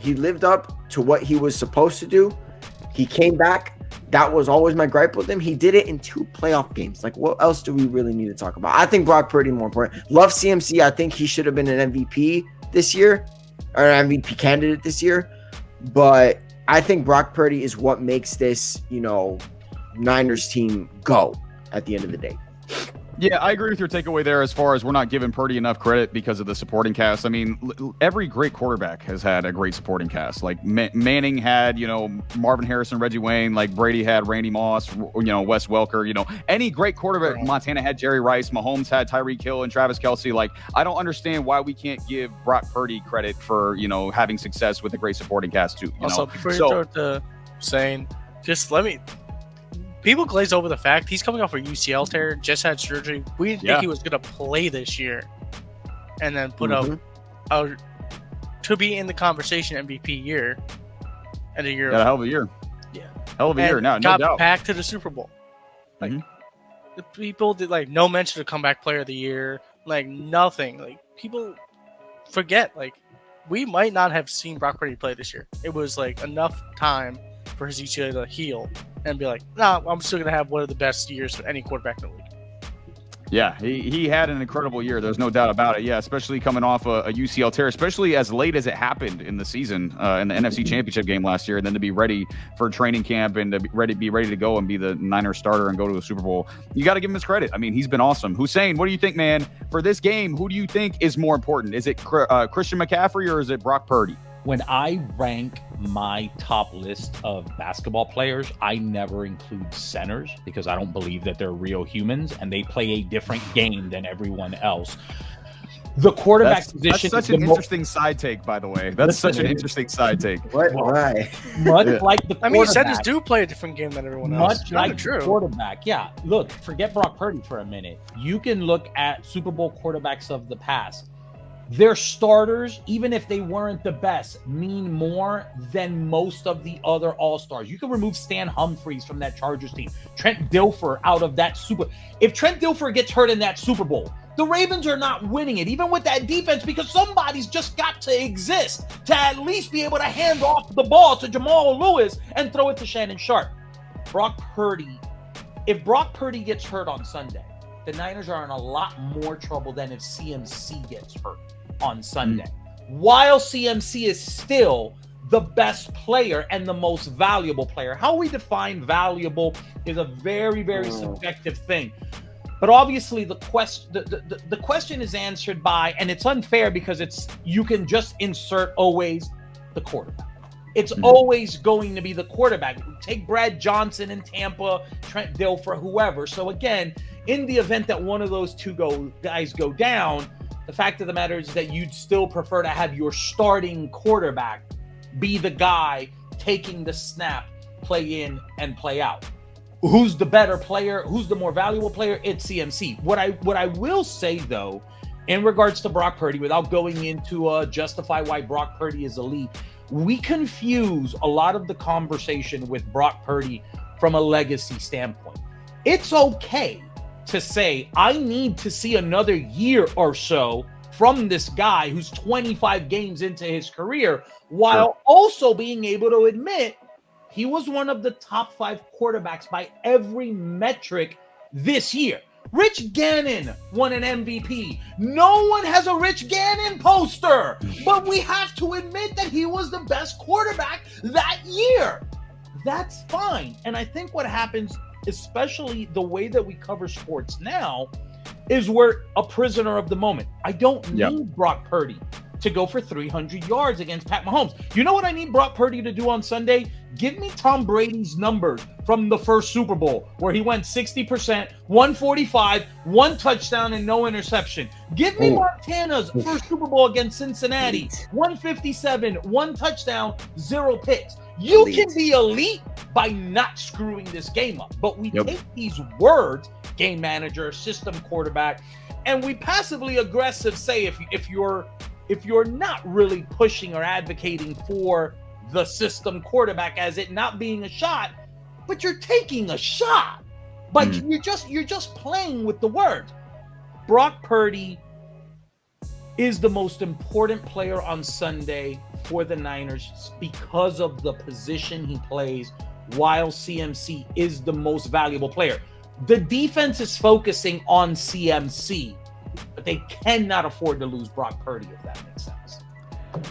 lived up to what he was supposed to do. He came back. That was always my gripe with him. He did it in 2 playoff games. Like, what else do we really need to talk about? I think Brock Purdy more important. Love CMC. I think he should have been an MVP this year, or an MVP candidate this year. But I think Brock Purdy is what makes this, Niners team go at the end of the day. Yeah, I agree with your takeaway there as far as we're not giving Purdy enough credit because of the supporting cast. I mean, every great quarterback has had a great supporting cast. Like Manning had, Marvin Harrison, Reggie Wayne. Like Brady had Randy Moss, Wes Welker. Any great quarterback. Right. Montana had Jerry Rice. Mahomes had Tyreek Hill and Travis Kelce. Like, I don't understand why we can't give Brock Purdy credit for, having success with a great supporting cast too. Also, before you start saying, just let me... People glaze over the fact he's coming off a UCL tear, just had surgery. We didn't think he was going to play this year. And then put up to be in the conversation MVP year. And a year. Yeah, hell of a year. Yeah. Hell of a year. No got doubt. back to the Super Bowl. Like, the people did, no mention of comeback player of the year. Like, nothing. Like, people forget. Like, we might not have seen Brock Purdy play this year. It was, enough time for his UCLA to heal and be like, nah, I'm still going to have one of the best years for any quarterback in the league. Yeah, he had an incredible year. There's no doubt about it. Yeah, especially coming off a UCL tear, especially as late as it happened in the season, in the NFC Championship game last year, and then to be ready for training camp and to be ready to go and be the Niners starter and go to a Super Bowl. You got to give him his credit. I mean, he's been awesome. Hussein, what do you think, man? For this game, who do you think is more important? Is it Christian McCaffrey or is it Brock Purdy? When I rank my top list of basketball players, I never include centers because I don't believe that they're real humans and they play a different game than everyone else. The quarterback position that's such an interesting side take, by the way. That's such an interesting side take. What? Why? Much like the quarterback. I mean, centers do play a different game than everyone else. Much like the quarterback. Yeah. Look, forget Brock Purdy for a minute. You can look at Super Bowl quarterbacks of the past. Their starters, even if they weren't the best, mean more than most of the other all-stars. You can remove Stan Humphries from that Chargers team. Trent Dilfer out of that If Trent Dilfer gets hurt in that Super Bowl, the Ravens are not winning it, even with that defense, because somebody's just got to exist to at least be able to hand off the ball to Jamal Lewis and throw it to Shannon Sharp. Brock Purdy, if Brock Purdy gets hurt on Sunday, the Niners are in a lot more trouble than if CMC gets hurt on Sunday. While CMC is still the best player and the most valuable player. How we define valuable is a very, very subjective thing. But obviously the question is answered by, and it's unfair because you can just insert always the quarterback. It's always going to be the quarterback. Take Brad Johnson in Tampa, Trent Dilfer, whoever. So again, in the event that one of those two guys go down, the fact of the matter is that you'd still prefer to have your starting quarterback be the guy taking the snap, play in and play out. Who's the better player? Who's the more valuable player? It's CMC. What I will say, though, in regards to Brock Purdy, without going into justify why Brock Purdy is elite, we confuse a lot of the conversation with Brock Purdy from a legacy standpoint. It's okay to say, I need to see another year or so from this guy who's 25 games into his career, while also being able to admit he was one of the top 5 quarterbacks by every metric this year. Rich Gannon won an MVP. No one has a Rich Gannon poster, but we have to admit that he was the best quarterback that year. That's fine. And I think what happens, especially the way that we cover sports now, is we're a prisoner of the moment. I don't need Brock Purdy to go for 300 yards against Pat Mahomes. You know what I need Brock Purdy to do on Sunday? Give me Tom Brady's numbers from the first Super Bowl, where he went 60%, 145, 1 touchdown, and no interception. Give me Montana's first Super Bowl against Cincinnati, 157, 1 touchdown, 0 picks. You can be elite by not screwing this game up. But we take these words, game manager, system quarterback, and we passively aggressive say if you're not really pushing or advocating for the system quarterback as it not being a shot, but you're taking a shot. But you're just playing with the words. Brock Purdy is the most important player on Sunday for the Niners because of the position he plays, while CMC is the most valuable player. The defense is focusing on CMC, but they cannot afford to lose Brock Purdy, if that makes sense.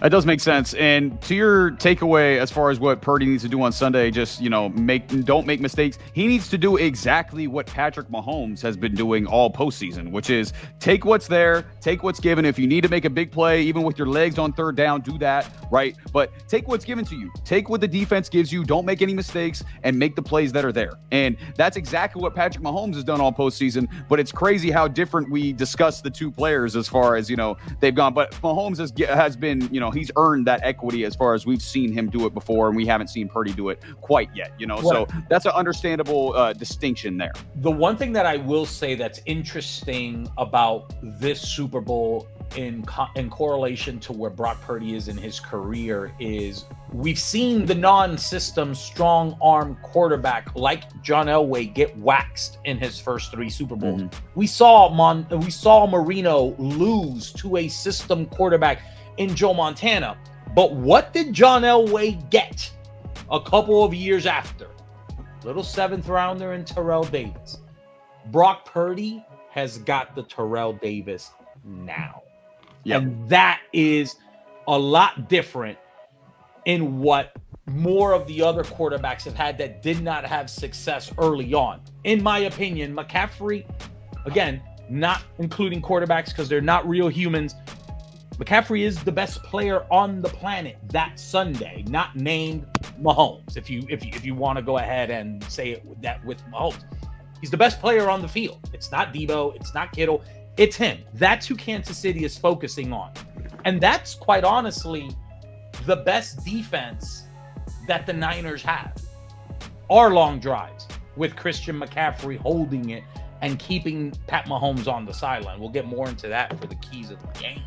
That does make sense. And to your takeaway, as far as what Purdy needs to do on Sunday, just, don't make mistakes. He needs to do exactly what Patrick Mahomes has been doing all postseason, which is take what's there, take what's given. If you need to make a big play, even with your legs on third down, do that, right? But take what's given to you. Take what the defense gives you. Don't make any mistakes and make the plays that are there. And that's exactly what Patrick Mahomes has done all postseason. But it's crazy how different we discuss the two players as far as, they've gone. But Mahomes has been, he's earned that equity as far as we've seen him do it before, and we haven't seen Purdy do it quite yet, So that's an understandable distinction there. The one thing that I will say that's interesting about this Super Bowl in correlation to where Brock Purdy is in his career is we've seen the non-system strong arm quarterback like John Elway get waxed in his first 3 Super Bowls. We saw Marino lose to a system quarterback in Joe Montana. But what did John Elway get? a couple of years after. Little 7th rounder in Terrell Davis. Brock Purdy has got the Terrell Davis now. Yep. And that is a lot different in what more of the other quarterbacks have had that did not have success early on. In my opinion, McCaffrey, again, not including quarterbacks because they're not real humans, McCaffrey is the best player on the planet that Sunday, not named Mahomes. If you want to go ahead and say it that with Mahomes, he's the best player on the field. It's not Debo, it's not Kittle, it's him. That's who Kansas City is focusing on, and that's quite honestly the best defense that the Niners have. Our long drives with Christian McCaffrey holding it and keeping Pat Mahomes on the sideline. We'll get more into that for the keys of the game.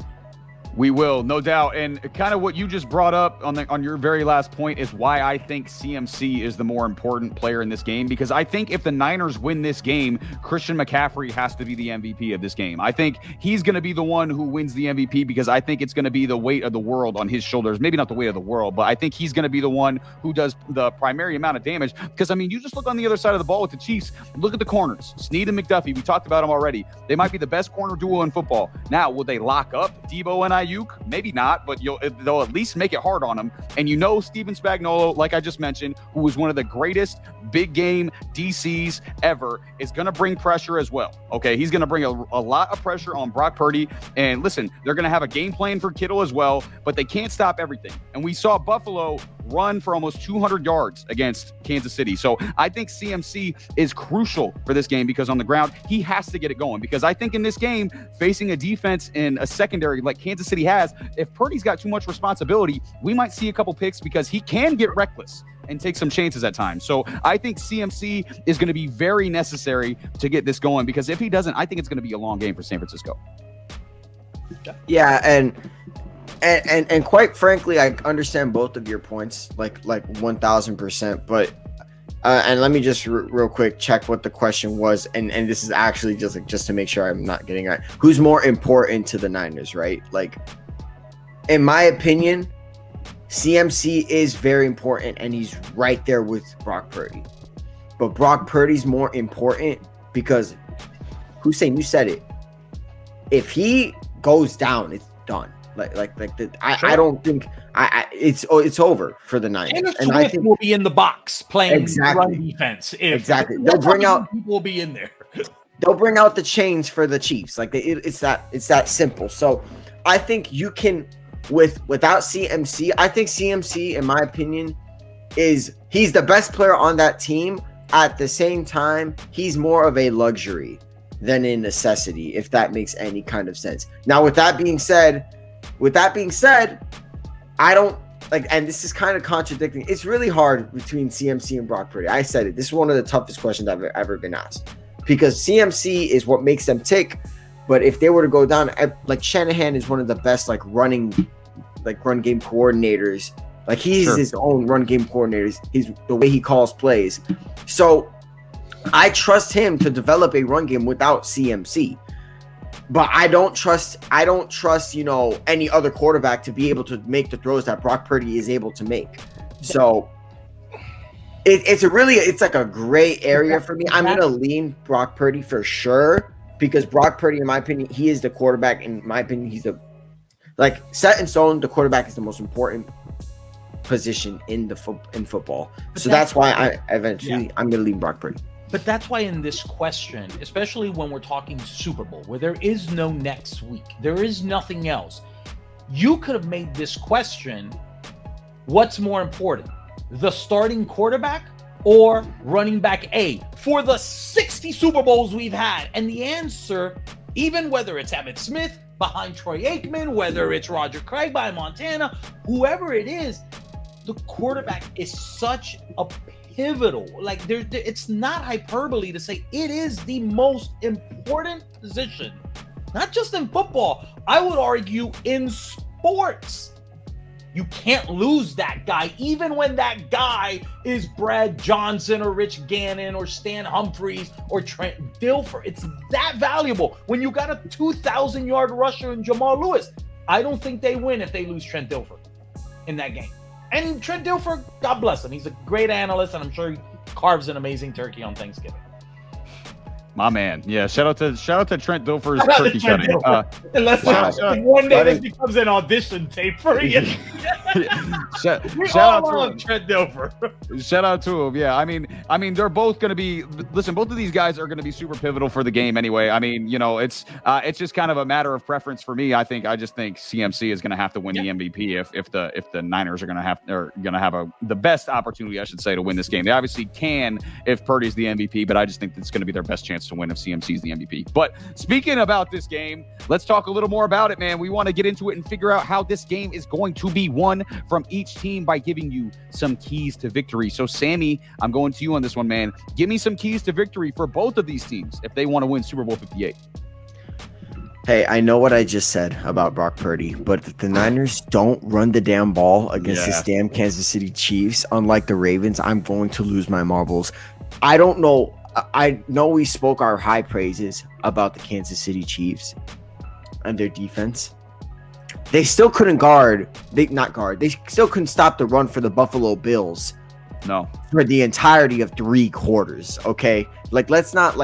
We will, no doubt. And kind of what you just brought up on your very last point is why I think CMC is the more important player in this game, because I think if the Niners win this game, Christian McCaffrey has to be the MVP of this game. I think he's going to be the one who wins the MVP because I think it's going to be the weight of the world on his shoulders. Maybe not the weight of the world, but I think he's going to be the one who does the primary amount of damage. Because, I mean, you just look on the other side of the ball with the Chiefs. Look at the corners. Snead and McDuffie, we talked about them already. They might be the best corner duo in football. Now, will they lock up Debo and Ayuk? Maybe not, but they'll at least make it hard on him. And you know Steven Spagnuolo, like I just mentioned, who was one of the greatest big game DCs ever, is going to bring pressure as well. Okay, he's going to bring a lot of pressure on Brock Purdy. And listen, they're going to have a game plan for Kittle as well, but they can't stop everything. And we saw Buffalo run for almost 200 yards against Kansas City. So I think CMC is crucial for this game because on the ground, he has to get it going. Because I think in this game, facing a defense in a secondary like Kansas City has, if Purdy's got too much responsibility, we might see a couple picks because he can get reckless and take some chances at times. So I think CMC is going to be very necessary to get this going, because if he doesn't, I think it's going to be a long game for San Francisco. Yeah, and quite frankly, I understand both of your points, like 1,000%. But and let me just real quick check what the question was, and this is actually just to make sure I'm not getting it right. Who's more important to the Niners, right? Like, in my opinion, CMC is very important, and he's right there with Brock Purdy. But Brock Purdy's more important because, Hussein, you said it. If he goes down, it's done. I don't think it's over for the Niners. And I think will be in the box playing run defense. Exactly. They'll bring out people will be in there. They'll bring out the chains for the Chiefs. Like it's that simple. So I think you can without CMC. I think CMC, in my opinion, he's the best player on that team. At the same time, he's more of a luxury than a necessity, if that makes any kind of sense. Now, with that being said, I don't like, and this is kind of contradicting. It's really hard between CMC and Brock Purdy. I said it. This is one of the toughest questions I've ever been asked, because CMC is what makes them tick. But if they were to go down, like Shanahan is one of the best run game coordinators. Like he's his own run game coordinators. He's the way he calls plays. So I trust him to develop a run game without CMC. But I don't trust, any other quarterback to be able to make the throws that Brock Purdy is able to make. So it's like a gray area for me. I'm going to lean Brock Purdy for sure, because Brock Purdy, in my opinion, he is the quarterback. In my opinion, he's set in stone. The quarterback is the most important position in football. So that's why I'm going to lean Brock Purdy. But that's why in this question, especially when we're talking Super Bowl, where there is no next week, there is nothing else, you could have made this question, what's more important, the starting quarterback or running back A for the 60 Super Bowls we've had? And the answer, even whether it's Emmitt Smith behind Troy Aikman, whether it's Roger Craig by Montana, whoever it is, the quarterback is such a pivotal, it's not hyperbole to say it is the most important position, not just in football, I would argue in sports. You can't lose that guy, even when that guy is Brad Johnson or Rich Gannon or Stan Humphries or Trent Dilfer. It's that valuable when you got a 2,000-yard rusher in Jamal Lewis. I don't think they win if they lose Trent Dilfer in that game. And Trent Dilfer, God bless him. He's a great analyst, and I'm sure he carves an amazing turkey on Thanksgiving. My man. Yeah, shout out to Trent Dilfer's turkey cutting. Unless one day this becomes an audition tape for you. shout out to him. Trent Dilfer. Shout out to him. Yeah, I mean, they're both going to be. Listen, both of these guys are going to be super pivotal for the game anyway. I mean, it's just kind of a matter of preference for me. I just think CMC is going to have to win the MVP if the Niners are going to have the best opportunity, I should say, to win this game. They obviously can if Purdy's the MVP, but I just think it's going to be their best chance to win if CMC is the MVP. But speaking about this game, let's talk a little more about it, man. We want to get into it and figure out how this game is going to be won from each team by giving you some keys to victory. So, Sammy, I'm going to you on this one, man. Give me some keys to victory for both of these teams if they want to win Super Bowl 58. Hey, I know what I just said about Brock Purdy, but if the Niners don't run the damn ball against this damn Kansas City Chiefs, unlike the Ravens, I'm going to lose my marbles. I don't know. I know we spoke our high praises about the Kansas City Chiefs and their defense. They still couldn't They still couldn't stop the run for the Buffalo Bills. No. For the entirety of 3 quarters. Okay, let's not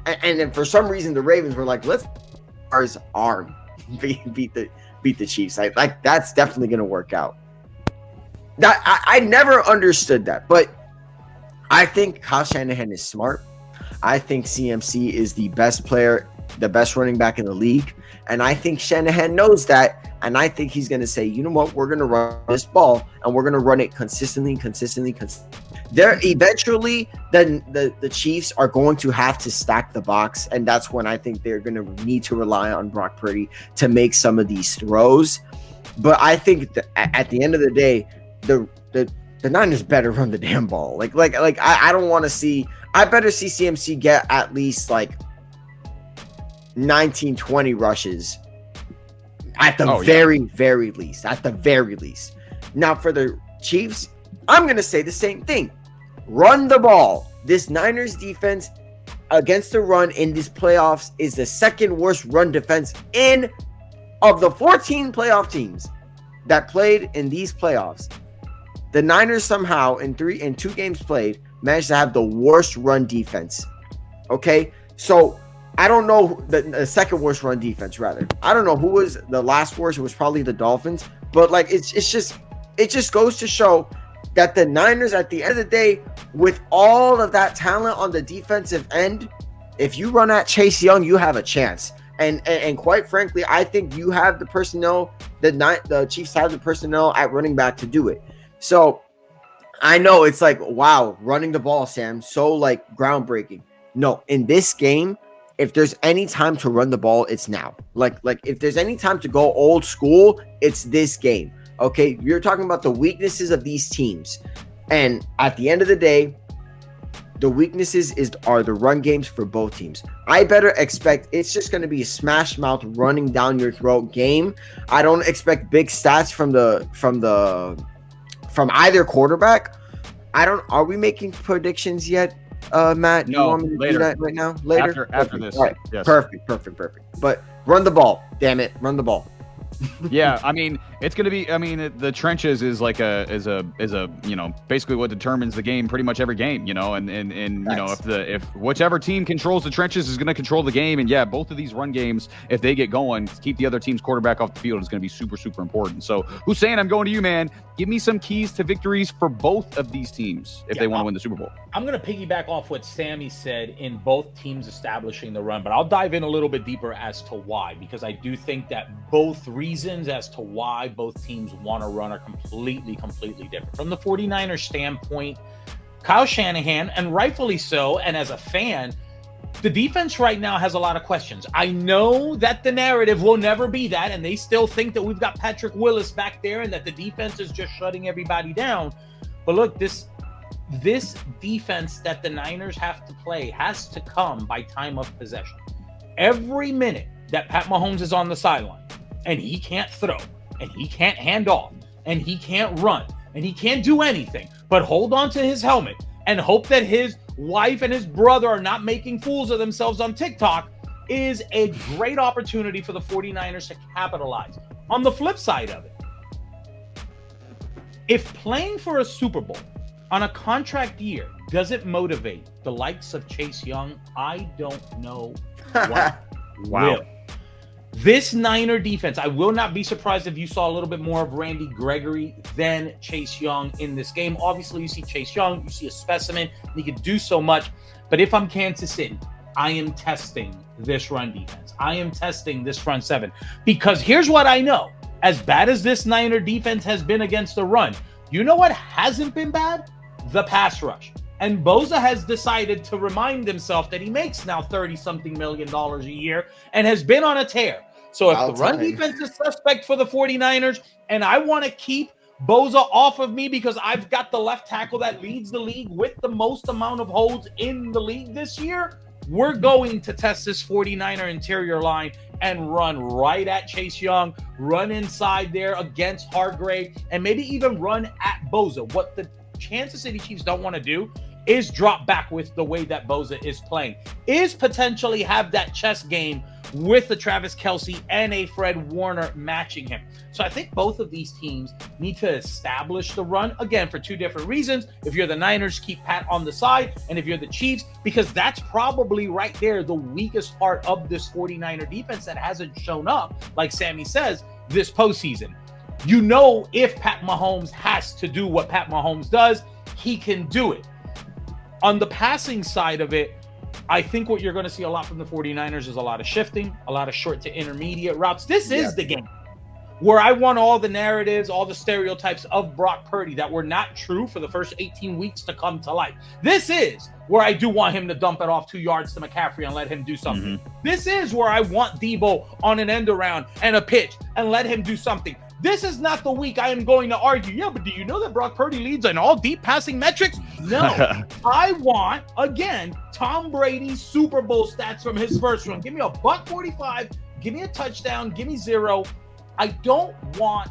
and then for some reason the Ravens were like, let's ours arm beat the Chiefs. Like that's definitely gonna work out. That I never understood that, but I think Kyle Shanahan is smart. I think CMC is the best player, the best running back in the league. And I think Shanahan knows that. And I think he's going to say, you know what? We're going to run this ball and we're going to run it consistently. There eventually, the Chiefs are going to have to stack the box. And that's when I think they're going to need to rely on Brock Purdy to make some of these throws. But I think that at the end of the day, the Niners better run the damn ball. I don't want to see. I better see CMC get at least 19, 20 rushes at the very least. At the very least. Now for the Chiefs, I'm gonna say the same thing. Run the ball. This Niners defense against the run in these playoffs is the second worst run defense of the 14 playoff teams that played in these playoffs. The Niners somehow in 2 games played managed to have the worst run defense. Okay, so I don't know the second worst run defense. Rather, I don't know who was the last worst. It was probably the Dolphins. But it just goes to show that the Niners, at the end of the day, with all of that talent on the defensive end, if you run at Chase Young, you have a chance. And quite frankly, I think you have the personnel. The Chiefs have the personnel at running back to do it. So I know it's wow, running the ball, Sam, so groundbreaking. No, in this game, if there's any time to run the ball, it's now. If there's any time to go old school, it's this game. Okay, you're talking about the weaknesses of these teams. And at the end of the day, the weaknesses are the run games for both teams. I better expect it's just going to be a smash mouth running down your throat game. I don't expect big stats from either quarterback. Are we making predictions yet, Matt? Do you want me to do that right now? Later? After this. All right. Yes. Perfect. But run the ball. Damn it. Run the ball. Yeah, I mean, it's going to be, the trenches is basically what determines the game pretty much every game, and if whichever team controls the trenches is going to control the game. And yeah, both of these run games, if they get going, to keep the other team's quarterback off the field is going to be super, super important. So Hussein, I'm going to you, man. Give me some keys to victories for both of these teams if they want to win the Super Bowl. I'm going to piggyback off what Sammy said in both teams establishing the run, but I'll dive in a little bit deeper as to why, because I do think that both reasons as to why both teams want to run are completely different. From the 49ers standpoint, Kyle Shanahan, and rightfully so, and as a fan, the defense right now has a lot of questions. I know that the narrative will never be that, and they still think that we've got Patrick Willis back there and that the defense is just shutting everybody down. But look, this defense that the Niners have to play has to come by time of possession. Every minute that Pat Mahomes is on the sideline and he can't throw and he can't hand off and he can't run and he can't do anything but hold on to his helmet and hope that his wife and his brother are not making fools of themselves on TikTok is a great opportunity for the 49ers to capitalize. On the flip side of it, If playing for a Super Bowl on a contract year doesn't motivate the likes of Chase Young, I don't know what will. This Niner defense, I will not be surprised if you saw a little bit more of Randy Gregory than Chase Young in this game. Obviously, you see Chase Young, you see a specimen, and he can do so much. But if I'm Kansas City, I am testing this run defense. I am testing this front seven. Because here's what I know. As bad as this Niner defense has been against the run, you know what hasn't been bad? The pass rush. And Bosa has decided to remind himself that he makes now $30-something million a year and has been on a tear. So if the run defense is suspect for the 49ers and I want to keep Bosa off of me because I've got the left tackle that leads the league with the most amount of holds in the league this year, we're going to test this 49er interior line and run right at Chase Young, run inside there against Hargrave, and maybe even run at Bosa. What the Kansas City Chiefs don't want to do is drop back with the way that Bosa is playing, is potentially have that chess game with the Travis Kelce and a Fred Warner matching him. So I think both of these teams need to establish the run, again, for two different reasons. If you're the Niners, keep Pat on the side, and if you're the Chiefs, because that's probably right there the weakest part of this 49er defense that hasn't shown up, like Sammy says, this postseason. You know, if Pat Mahomes has to do what Pat Mahomes does, he can do it. On the passing side of it, I think what you're going to see a lot from the 49ers is a lot of shifting, a lot of short to intermediate routes. This is the game where I want all the narratives, all the stereotypes of Brock Purdy that were not true for the first 18 weeks to come to life. This is where I do want him to dump it off 2 yards to McCaffrey and let him do something. This is where I want Debo on an end around and a pitch and let him do something. This is not the week I am going to argue, yeah, but do you know that Brock Purdy leads in all deep passing metrics? No. I want, again, Tom Brady's Super Bowl stats from his first run. Give me a $145, give me a touchdown, give me 0. I don't want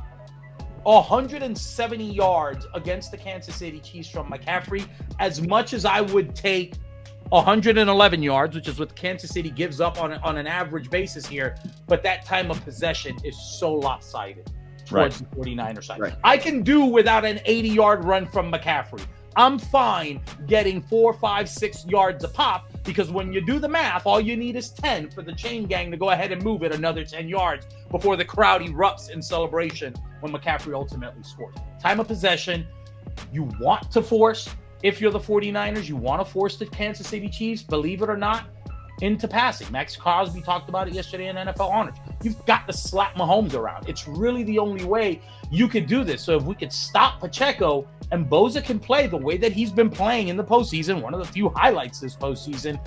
170 yards against the Kansas City Chiefs from McCaffrey as much as I would take 111 yards, which is what Kansas City gives up on an average basis here. But that time of possession is so lopsided towards the 49er side. Right. I can do without an 80-yard run from McCaffrey. I'm fine getting 4, 5, 6 yards a pop because when you do the math, all you need is 10 for the chain gang to go ahead and move it another 10 yards before the crowd erupts in celebration when McCaffrey ultimately scores. Time of possession, you want to force, if you're the 49ers, you want to force the Kansas City Chiefs, believe it or not, into passing. Max Crosby talked about it yesterday in NFL Honors. You've got to slap Mahomes around. It's really the only way you can do this. So if we could stop Pacheco and Bosa can play the way that he's been playing in the postseason, one of the few highlights this postseason,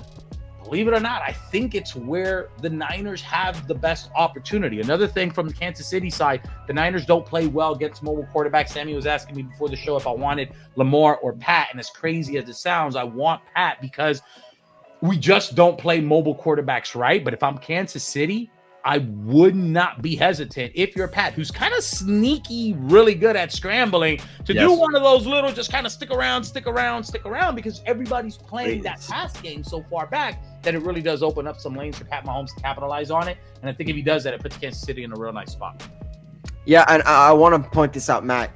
believe it or not, I think it's where the Niners have the best opportunity. Another thing from the Kansas City side, the Niners don't play well against mobile quarterbacks. Sammy was asking me before the show if I wanted Lamar or Pat, and as crazy as it sounds, I want Pat because we just don't play mobile quarterbacks right. But if I'm Kansas City, I would not be hesitant if you're Pat, who's kind of sneaky, really good at scrambling, to do one of those little just kind of stick around, because everybody's playing that pass game so far back that it really does open up some lanes for Pat Mahomes to capitalize on it. And I think if he does that, it puts Kansas City in a real nice spot. Yeah, and I want to point this out, Matt.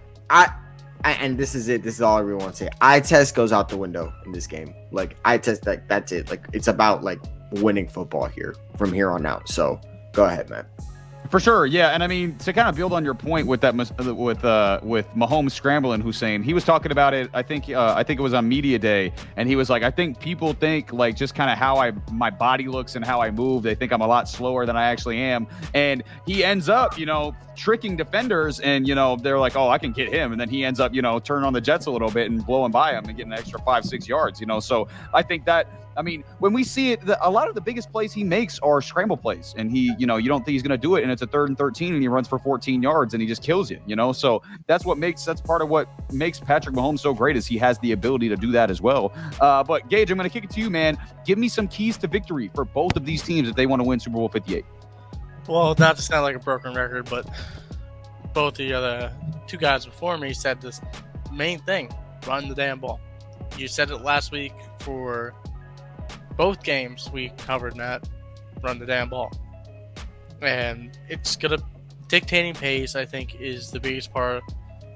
And this is it. This is all I really want to say. Eye test goes out the window in this game. Like, eye test, like, that's it. Like, it's about, like, winning football here from here on out. So, go ahead, man. For sure, yeah, and I mean to kind of build on your point with that with Mahomes scrambling, Hussein, he was talking about it. I think it was on media day, and he was like, I think people think like just kind of how my body looks and how I move, they think I'm a lot slower than I actually am, and he ends up, tricking defenders, and they're like, oh, I can get him, and then he ends up, turning on the Jets a little bit and blowing by him and getting an extra 5-6 yards, So I think that. I mean, when we see it, a lot of the biggest plays he makes are scramble plays, and he, you don't think he's going to do it, and it's a 3rd and 13, and he runs for 14 yards, and he just kills you, So that's part of what makes Patrick Mahomes so great is he has the ability to do that as well. But Gage, I'm going to kick it to you, man. Give me some keys to victory for both of these teams if they want to win Super Bowl 58. Well, not to sound like a broken record, but both the other two guys before me said this main thing: run the damn ball. You said it last week for both games we covered, Matt. Run the damn ball. And it's going to dictating pace, I think, is the biggest part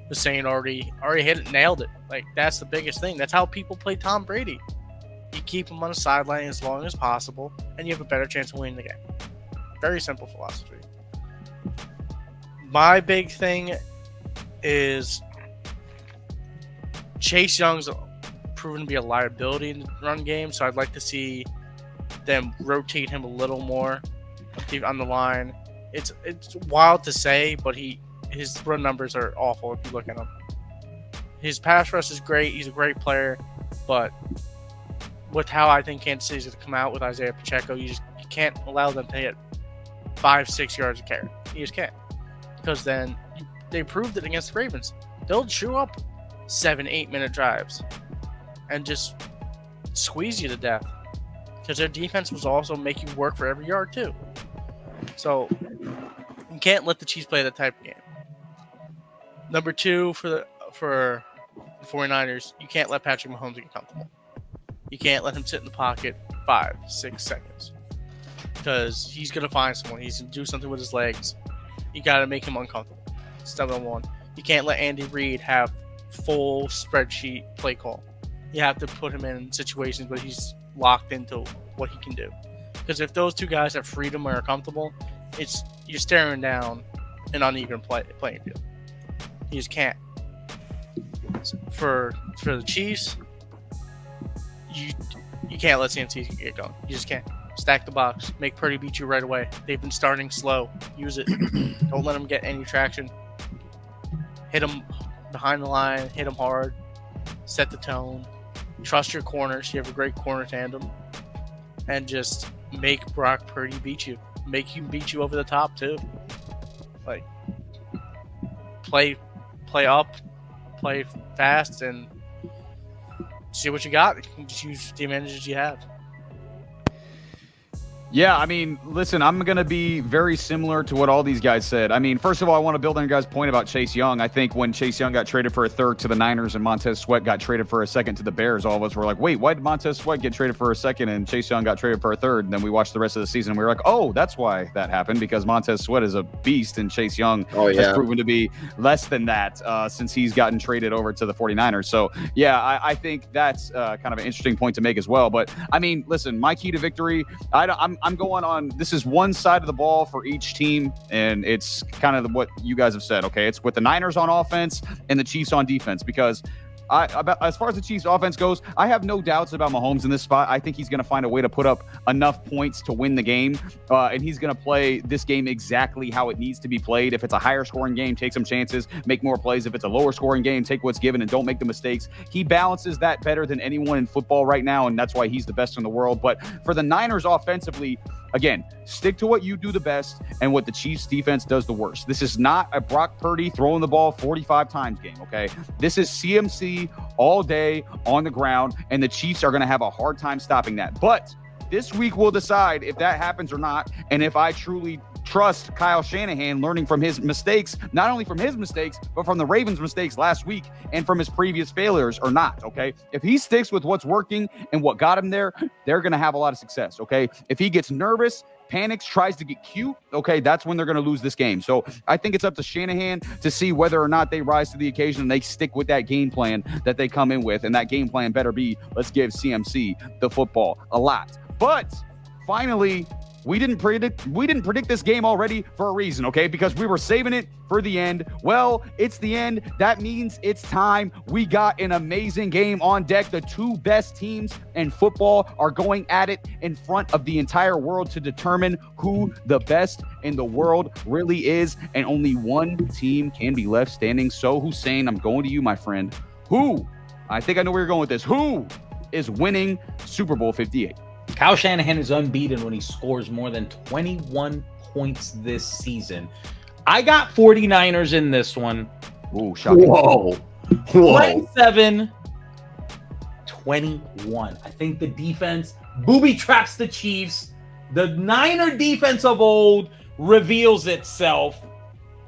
Hussein already hit it, nailed it. Like, that's the biggest thing. That's how people play Tom Brady. You keep him on the sideline as long as possible, and you have a better chance of winning the game. Very simple philosophy. My big thing is Chase Young's proven to be a liability in the run game, so I'd like to see them rotate him a little more on the line. It's wild to say, but his run numbers are awful if you look at him. His pass rush is great. He's a great player, but with how I think Kansas City's going to come out with Isaiah Pacheco, you can't allow them to hit 5-6 yards a carry. You just can't, because then they proved it against the Ravens. They'll chew up 7-8 minute drives and just squeeze you to death, because their defense was also making you work for every yard too. So you can't let the Chiefs play that type of game. Number 2 for the 49ers, you can't let Patrick Mahomes get comfortable. You can't let him sit in the pocket 5-6 seconds, because he's going to find someone. He's going to do something with his legs. You got to make him uncomfortable. Step number 1. You can't let Andy Reid have full spreadsheet play call. You have to put him in situations where he's locked into what he can do. Because if those two guys have freedom or are comfortable, you're staring down an uneven playing field. You just can't. For the Chiefs, you can't let CMC get going. You just can't. Stack the box. Make Purdy beat you right away. They've been starting slow. Use it. Don't let them get any traction. Hit them behind the line. Hit them hard. Set the tone. Trust your corners. You have a great corner tandem. And just make Brock Purdy beat you. Make him beat you over the top, too. Like, play up, play fast, and see what you got. Just use the advantages you have. Yeah, I mean, listen, I'm going to be very similar to what all these guys said. I mean, first of all, I want to build on your guys' point about Chase Young. I think when Chase Young got traded for a third to the Niners and Montez Sweat got traded for a second to the Bears, all of us were like, wait, why did Montez Sweat get traded for a second and Chase Young got traded for a third? And then we watched the rest of the season and we were like, oh, that's why that happened, because Montez Sweat is a beast and Chase Young has proven to be less than that since he's gotten traded over to the 49ers. So, yeah, I think that's kind of an interesting point to make as well. But, I mean, listen, my key to victory, I'm going on, this is one side of the ball for each team, and it's kind of what you guys have said, okay? It's with the Niners on offense and the Chiefs on defense, because as far as the Chiefs offense goes, I have no doubts about Mahomes in this spot. I think he's going to find a way to put up enough points to win the game, and he's going to play this game exactly how it needs to be played. If it's a higher scoring game, take some chances, make more plays. If it's a lower scoring game, take what's given and don't make the mistakes. He balances that better than anyone in football right now, and that's why he's the best in the world. But for the Niners offensively, again, stick to what you do the best and what the Chiefs defense does the worst. This is not a Brock Purdy throwing the ball 45 times game, okay? This is CMC all day on the ground, and the Chiefs are going to have a hard time stopping that. But this week will decide if that happens or not, and if I truly trust Kyle Shanahan learning from his mistakes, not only from his mistakes, but from the Ravens' mistakes last week and from his previous failures or not, okay? If he sticks with what's working and what got him there, they're going to have a lot of success, okay? If he gets nervous, panics, tries to get cute, okay, that's when they're going to lose this game. So I think it's up to Shanahan to see whether or not they rise to the occasion and they stick with that game plan that they come in with. And that game plan better be, let's give CMC the football a lot. But finally, we didn't predict this game already for a reason, okay? Because we were saving it for the end. Well, it's the end. That means it's time. We got an amazing game on deck. The two best teams in football are going at it in front of the entire world to determine who the best in the world really is. And only one team can be left standing. So, Hussein, I'm going to you, my friend. Who? I think I know where you're going with this. Who is winning Super Bowl 58? Kyle Shanahan is unbeaten when he scores more than 21 points this season. I got 49ers in this one. Ooh, shocking. Whoa. 27-21. I think the defense booby traps the Chiefs. The Niner defense of old reveals itself,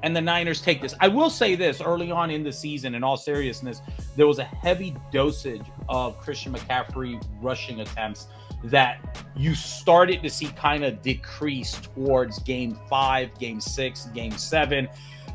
and the Niners take this. I will say this, early on in the season, in all seriousness, there was a heavy dosage of Christian McCaffrey rushing attempts that you started to see kind of decrease towards game 5, game 6, game 7.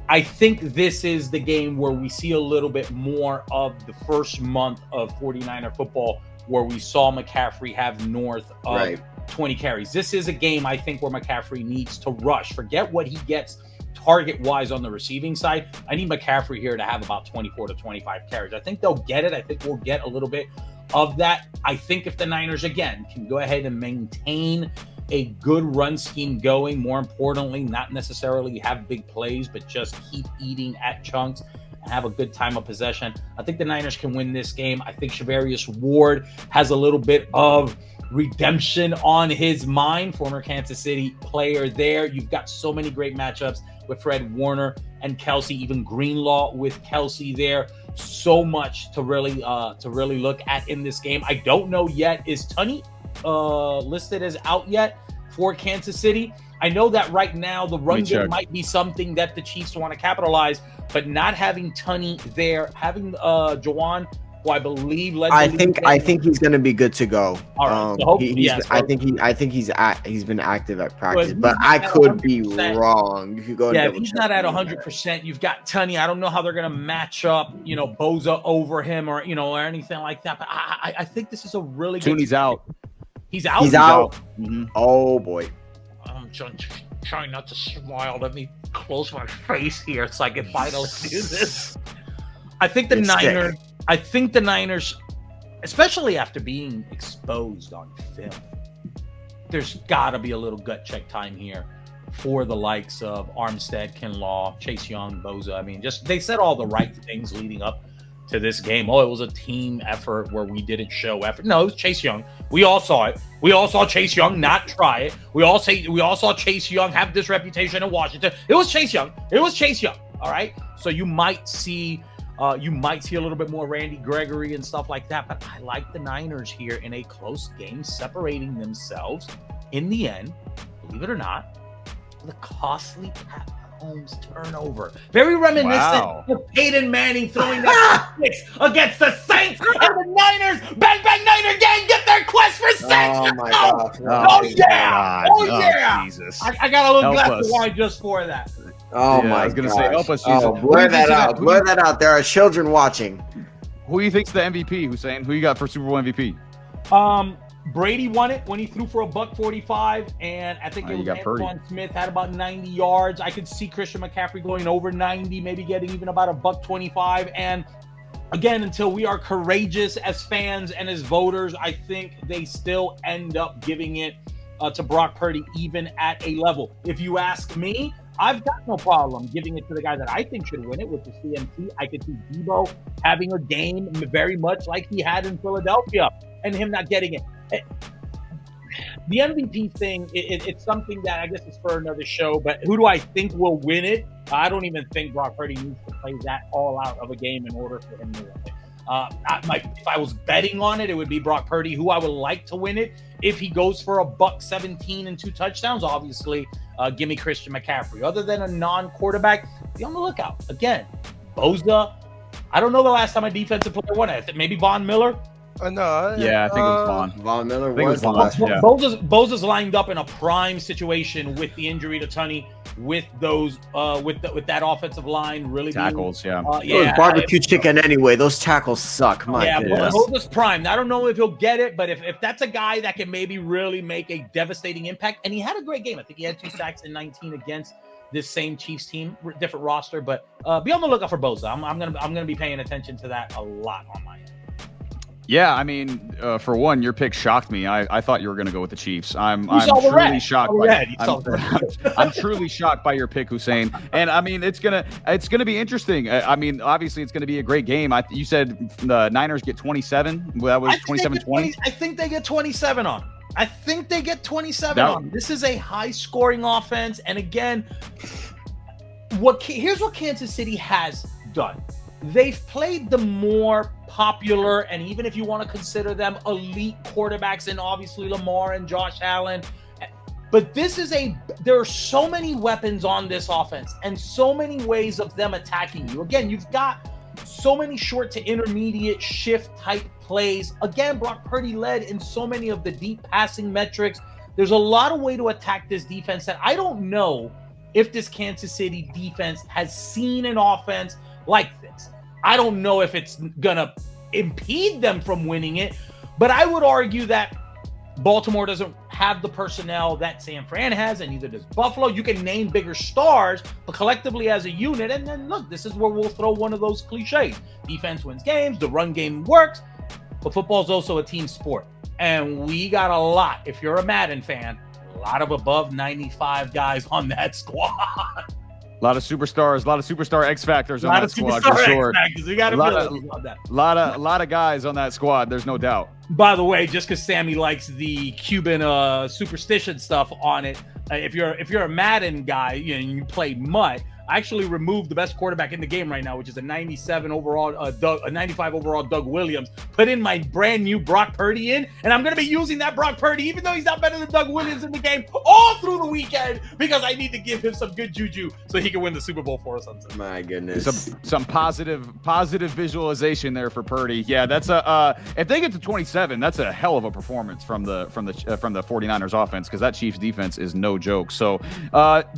I think this is the game where we see a little bit more of the first month of 49er football, where we saw McCaffrey have north of 20 carries. This is a game, I think, where McCaffrey needs to rush. Forget what he gets target-wise on the receiving side. I need McCaffrey here to have about 24 to 25 carries. I think they'll get it. I think we'll get a little bit of that. I think if the Niners, again, can go ahead and maintain a good run scheme going, more importantly, not necessarily have big plays, but just keep eating at chunks and have a good time of possession, I think the Niners can win this game. I think Charvarius Ward has a little bit of redemption on his mind, former Kansas City player there. You've got so many great matchups with Fred Warner and Kelce, even Greenlaw with Kelce there. So much to really look at in this game. I don't know yet, is Tunney listed as out yet for Kansas City? I know that right now the run game might be something that the Chiefs want to capitalize, but not having Tunney there, having Jawan, who I believe led. I think he's going to be good to go. All right, so I think he's been active at practice, but I could be wrong. You could go. Yeah, if he's not at 100%, you've got Tunney. I don't know how they're going to match up, Boza over him or or anything like that. But I think this is a really good. Tunney's out. He's out. He's out. Mm-hmm. Oh boy. I'm trying not to smile. Let me close my face here so I can finally do this. I think the Niners, especially after being exposed on film, there's got to be a little gut check time here for the likes of Armstead, Kinlaw, Chase Young, Boza. I mean, they said all the right things leading up to this game. Oh, it was a team effort where we didn't show effort. No, it was Chase Young. We all saw it. We all saw Chase Young not try it. We all saw Chase Young have this reputation in Washington. It was Chase Young. All right. So you might see a little bit more Randy Gregory and stuff like that. But I like the Niners here in a close game, separating themselves in the end, believe it or not, the costly Pat Mahomes turnover. Very reminiscent of Peyton Manning throwing that six against the Saints, and the Niners, bang bang Niner gang, get their quest for Saints. Oh my gosh! Yeah! Jesus! I got a little glass of wine just for that. Oh my! I was gonna say, help us, Jesus! Blur that out! Blur that out! There are children watching. Who do you think's the MVP, Hussein? Who you got for Super Bowl MVP? Brady won it when he threw for $145, and I think it was Antoine Smith had about 90 yards. I could see Christian McCaffrey going over 90, maybe getting even about $125. And again, until we are courageous as fans and as voters, I think they still end up giving it to Brock Purdy, even at a level. If you ask me, I've got no problem giving it to the guy that I think should win it, with the CMC. I could see Debo having a game very much like he had in Philadelphia and him not getting it. The MVP thing, it's something that I guess is for another show, but who do I think will win it? I don't even think Brock Purdy needs to play that all out of a game in order for him to win it. If I was betting on it, it would be Brock Purdy. Who I would like to win it, if he goes for $117 and 2 touchdowns, obviously, give me Christian McCaffrey. Other than a non-quarterback, be on the lookout. Again, Boza. I don't know the last time a defensive player won it. Maybe Von Miller. No. Yeah, I think it was Von. Von Miller was the last. Yeah. Boza's lined up in a prime situation with the injury to Tunney, with those with that offensive line really tackles. Being, it was barbecue chicken anyway. Those tackles suck. My goodness. Boza's prime. I don't know if he'll get it, but if that's a guy that can maybe really make a devastating impact, and he had a great game. I think he had 2 sacks in 19 against this same Chiefs team, different roster, but be on the lookout for Boza. I'm gonna be paying attention to that a lot on my end. Yeah, I mean, for one, your pick shocked me. I thought you were going to go with the Chiefs. I'm truly shocked. I'm truly shocked by your pick, Hussein. And I mean, it's gonna be interesting. I mean, obviously, it's gonna be a great game. You said the Niners get 27. That was 27-20. I think they get 27 on. This is a high-scoring offense, and again, here's what Kansas City has done. They've played the more popular, and even if you want to consider them elite quarterbacks, and obviously Lamar and Josh Allen, but there are so many weapons on this offense and so many ways of them attacking you. Again, you've got so many short to intermediate shift type plays. Again, Brock Purdy led in so many of the deep passing metrics. There's a lot of way to attack this defense that I don't know if this Kansas City defense has seen an offense like this. I don't know if it's going to impede them from winning it, but I would argue that Baltimore doesn't have the personnel that San Fran has, and neither does Buffalo. You can name bigger stars, but collectively as a unit, and then look, this is where we'll throw one of those cliches. Defense wins games, the run game works, but football is also a team sport. And we got a lot, if you're a Madden fan, a lot of above 95 guys on that squad. A lot of superstar X factors on that squad for sure. We got a lot of guys on that squad. There's no doubt. By the way, just because Sammy likes the Cuban superstition stuff on it, if you're a Madden guy, you play MUT. I actually removed the best quarterback in the game right now, which is a 95 overall Doug Williams. Put in my brand new Brock Purdy and I'm going to be using that Brock Purdy, even though he's not better than Doug Williams in the game, all through the weekend, because I need to give him some good juju so he can win the Super Bowl for us on Sunday. My goodness, some positive visualization there for Purdy. Yeah, that's if they get to 27, that's a hell of a performance from the 49ers offense, because that Chiefs defense is no joke. So,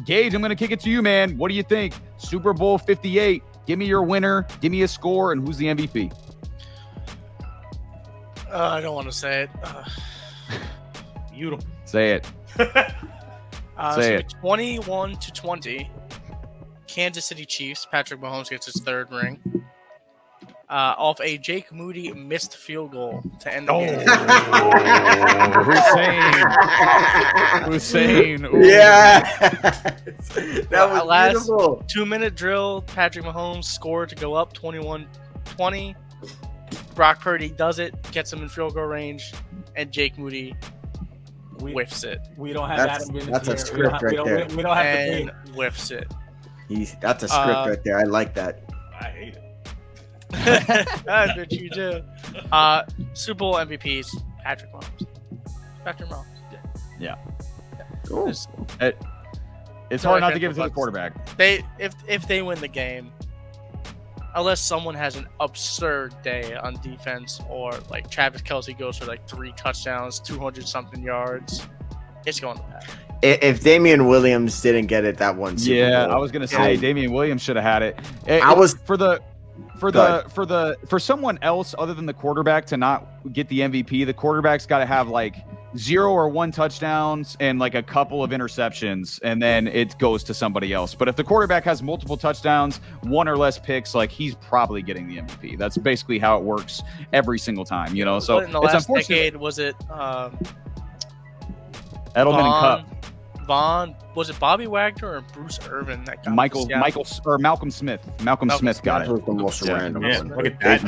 Gage, I'm going to kick it to you, man. What do you think? Super Bowl 58. Give me your winner. Give me a score, and who's the MVP? I don't want to say it. Beautiful. Say it. Say it. 21-20. Kansas City Chiefs. Patrick Mahomes gets his third ring. Off a Jake Moody missed field goal to end the game. Hussein. Ooh. Yeah. That was last beautiful. 2-minute drill. Patrick Mahomes scored to go up 21-20. Brock Purdy does it, gets him in field goal range, and Jake Moody whiffs it. We don't have that's a script right there. We don't have and whiffs it. That's a script right there. I like that. I hate it. I bet you do. Super Bowl MVPs, Patrick Mahomes. Yeah. Cool. It's hard not to give it to the quarterback. If they win the game, unless someone has an absurd day on defense, or like Travis Kelce goes for like 3 touchdowns, 200-something yards, it's going to happen. If Damian Williams didn't get it that one Super Bowl, I was gonna say Damian Williams should have had it. For someone else other than the quarterback to not get the MVP, the quarterback's got to have like 0 or 1 touchdowns and like a couple of interceptions, and then it goes to somebody else. But if the quarterback has multiple touchdowns, 1 or less picks, like he's probably getting the MVP. That's basically how it works every single time, you know. So in the last decade, was it Edelman and Cup? Was it Bobby Wagner or Bruce Irvin that got Malcolm Smith? Malcolm Smith got it. Was the most random one. Look at that.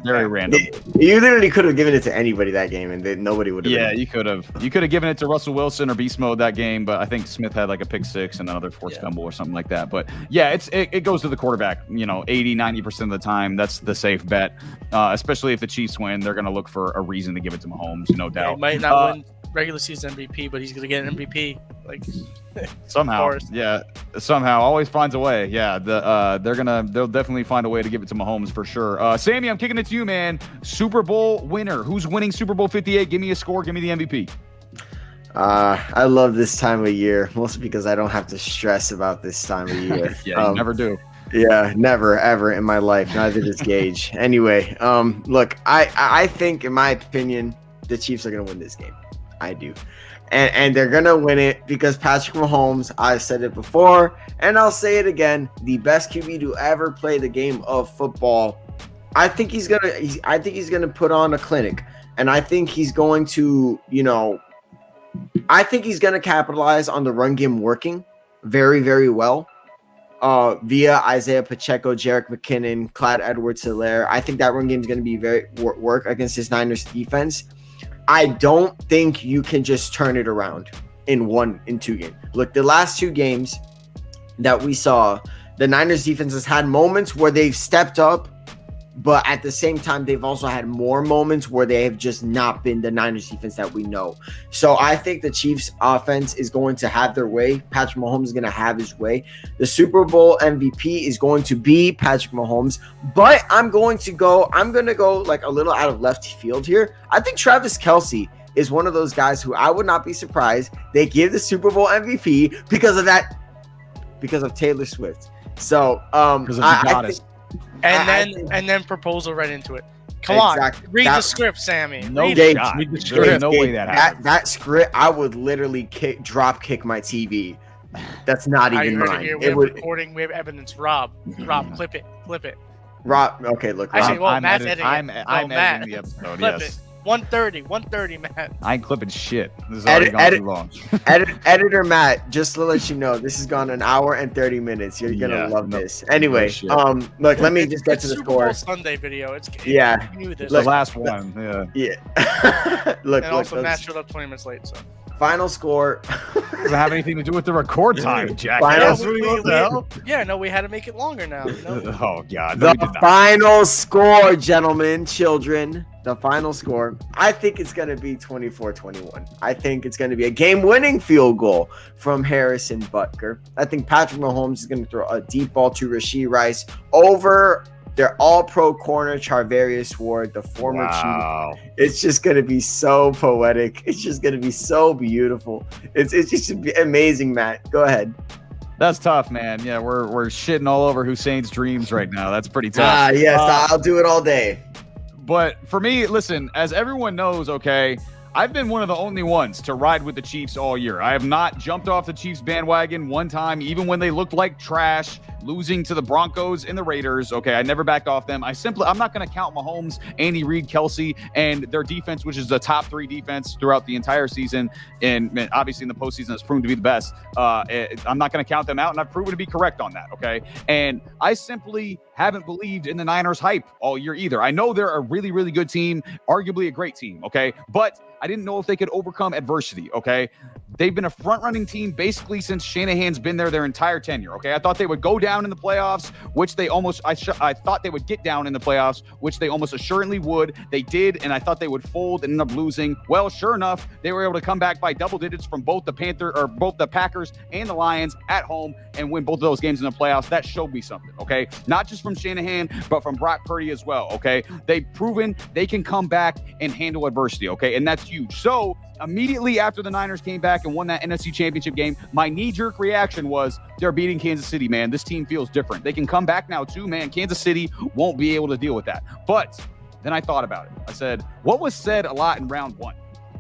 Very random. You literally could have given it to anybody that game, and nobody would have. Yeah, you could have. You could have given it to Russell Wilson or Beast Mode that game, but I think Smith had like a pick 6 and another forced fumble or something like that. But yeah, it goes to the quarterback. 80-90% of the time, that's the safe bet. Especially if the Chiefs win, they're going to look for a reason to give it to Mahomes. No doubt. He might not win regular season MVP, but he's going to get an MVP. Like somehow, somehow, always finds a way. Yeah, they'll definitely find a way to give it to Mahomes for sure. Sammy, I'm kicking it to you, man. Super Bowl winner. Who's winning Super Bowl 58? Give me a score. Give me the MVP. I love this time of year, mostly because I don't have to stress about this time of year. Yeah, you never do. Yeah, never, ever in my life. Neither does Gage. Anyway, look, I think, in my opinion, the Chiefs are going to win this game. I do. And they're going to win it because Patrick Mahomes, I said it before, and I'll say it again, the best QB to ever play the game of football. I think he's going to put on a clinic, and I think he's going to, I think he's going to capitalize on the run game working very, very well via Isaiah Pacheco, Jerick McKinnon, Clyde Edwards-Helaire. I think that run game is going to be very work against this Niners defense. I don't think you can just turn it around in 2 games. Look, the last 2 games that we saw, the Niners defense has had moments where they've stepped up, but at the same time, they've also had more moments where they have just not been the Niners defense that we know. So I think the Chiefs offense is going to have their way. Patrick Mahomes is going to have his way. The Super Bowl MVP is going to be Patrick Mahomes, but I'm going to go like a little out of left field here. I think Travis Kelce is one of those guys who I would not be surprised they give the Super Bowl MVP because because of Taylor Swift. So Because of the goddess. And then proposal right into it. Come on, read the script, Sammy. No read shot. it. There's no way that happens. That script, I would literally drop kick my TV. That's not even mine. We have recording. We have evidence. Rob, clip it. Rob, okay, look. Actually, Rob, Matt's editing. I'm Matt, editing the episode. clip Yes. it. 1:30, Matt. I ain't clipping shit. This is already gone too long. Editor Matt, just to let you know, this has gone an hour and 30 minutes. You're gonna love this. Anyway, look, let me just get to the Super score. Bowl Sunday video. Yeah. You knew this. The last one. Yeah. Yeah. look, also Matt showed up 20 minutes late. So final score. Doesn't have anything to do with the record time, Jack. Final we had to make it longer now. You know? Oh God. No, The final score, gentlemen, children. The final score. I think it's going to be 24-21. I think it's going to be a game-winning field goal from Harrison Butker. I think Patrick Mahomes is going to throw a deep ball to Rashee Rice over their all-pro corner, Charvarius Ward, the former Chief. It's just going to be so poetic. It's just going to be so beautiful. It's just amazing, Matt. Go ahead. That's tough, man. Yeah, we're shitting all over Hussein's dreams right now. That's pretty tough. Yes, I'll do it all day. But for me, listen, as everyone knows, okay, I've been one of the only ones to ride with the Chiefs all year. I have not jumped off the Chiefs bandwagon one time, even when they looked like trash, losing to the Broncos and the Raiders. Okay, I never backed off them. I'm not going to count Mahomes, Andy Reid, Kelce, and their defense, which is the top 3 defense throughout the entire season. And obviously in the postseason, it's proven to be the best. I'm not going to count them out, and I've proven to be correct on that. Okay, and I simply haven't believed in the Niners hype all year either. I know they're a really, really good team, arguably a great team. Okay, but I didn't know if they could overcome adversity, okay? They've been a front-running team basically since Shanahan's been there their entire tenure, okay? I thought they would go down in the playoffs, which they almost – I thought they would get down in the playoffs, which they almost assuredly would. They did, and I thought they would fold and end up losing. Well, sure enough, they were able to come back by double digits from both the Packers and the Lions at home and win both of those games in the playoffs. That showed me something, okay? Not just from Shanahan, but from Brock Purdy as well, okay? They've proven they can come back and handle adversity, okay? And that's huge. So immediately after the Niners came back and won that NFC Championship game, my knee-jerk reaction was they're beating Kansas City, man. This team feels different. They can come back now too, man. Kansas City won't be able to deal with that. But then I thought about it. I said, what was said a lot in round 1?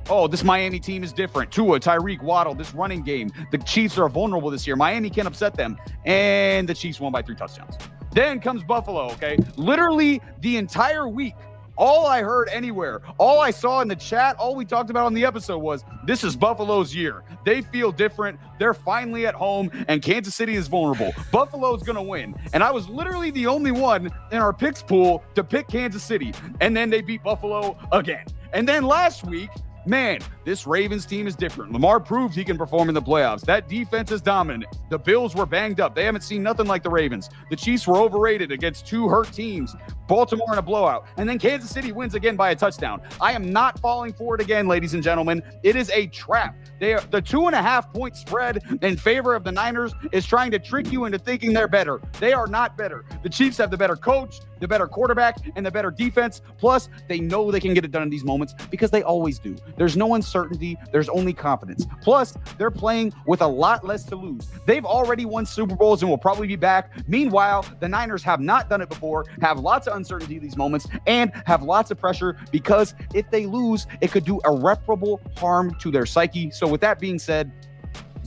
Oh, this Miami team is different. Tua, Tyreek, Waddle, this running game. The Chiefs are vulnerable this year. Miami can't upset them. And the Chiefs won by 3 touchdowns. Then comes Buffalo, okay? Literally the entire week, all I heard anywhere, all I saw in the chat, all we talked about on the episode was, this is Buffalo's year. They feel different. They're finally at home, and Kansas City is vulnerable. Buffalo's going to win. And I was literally the only one in our picks pool to pick Kansas City. And then they beat Buffalo again. And then last week, man, this Ravens team is different. Lamar proved he can perform in the playoffs. That defense is dominant. The Bills were banged up. They haven't seen nothing like the Ravens. The Chiefs were overrated against 2 hurt teams. Baltimore in a blowout. And then Kansas City wins again by a touchdown. I am not falling for it again, ladies and gentlemen. It is a trap. The 2.5-point spread in favor of the Niners is trying to trick you into thinking they're better. They are not better. The Chiefs have the better coach, the better quarterback, and the better defense. Plus, they know they can get it done in these moments because they always do. There's no uncertainty. There's only confidence. Plus, they're playing with a lot less to lose. They've already won Super Bowls and will probably be back. Meanwhile, the Niners have not done it before, have lots of uncertainty these moments, and have lots of pressure because if they lose, it could do irreparable harm to their psyche. So with that being said,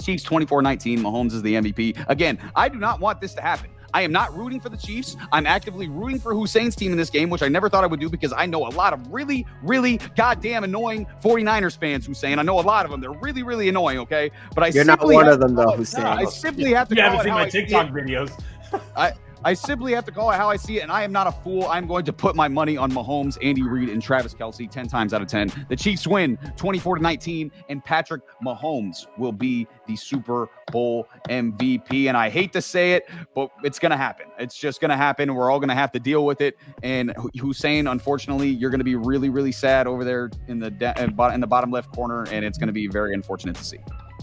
Chiefs 24-19, Mahomes is the MVP. Again, I do not want this to happen. I am not rooting for the Chiefs. I'm actively rooting for Hussein's team in this game, which I never thought I would do because I know a lot of really, really goddamn annoying 49ers fans, Hussein. I know a lot of them. They're really, really annoying, okay? But You're not one of them, though, Hussein. I simply have to You call haven't it seen how my I see TikTok it. videos. I simply have to call it how I see it, and I am not a fool. I'm going to put my money on Mahomes, Andy Reid, and Travis Kelce 10 times out of 10. The Chiefs win 24-19, and Patrick Mahomes will be the Super Bowl MVP. And I hate to say it, but it's going to happen. It's just going to happen. We're all going to have to deal with it. And Hussein, unfortunately, you're going to be really, really sad over there in the bottom left corner, and it's going to be very unfortunate to see.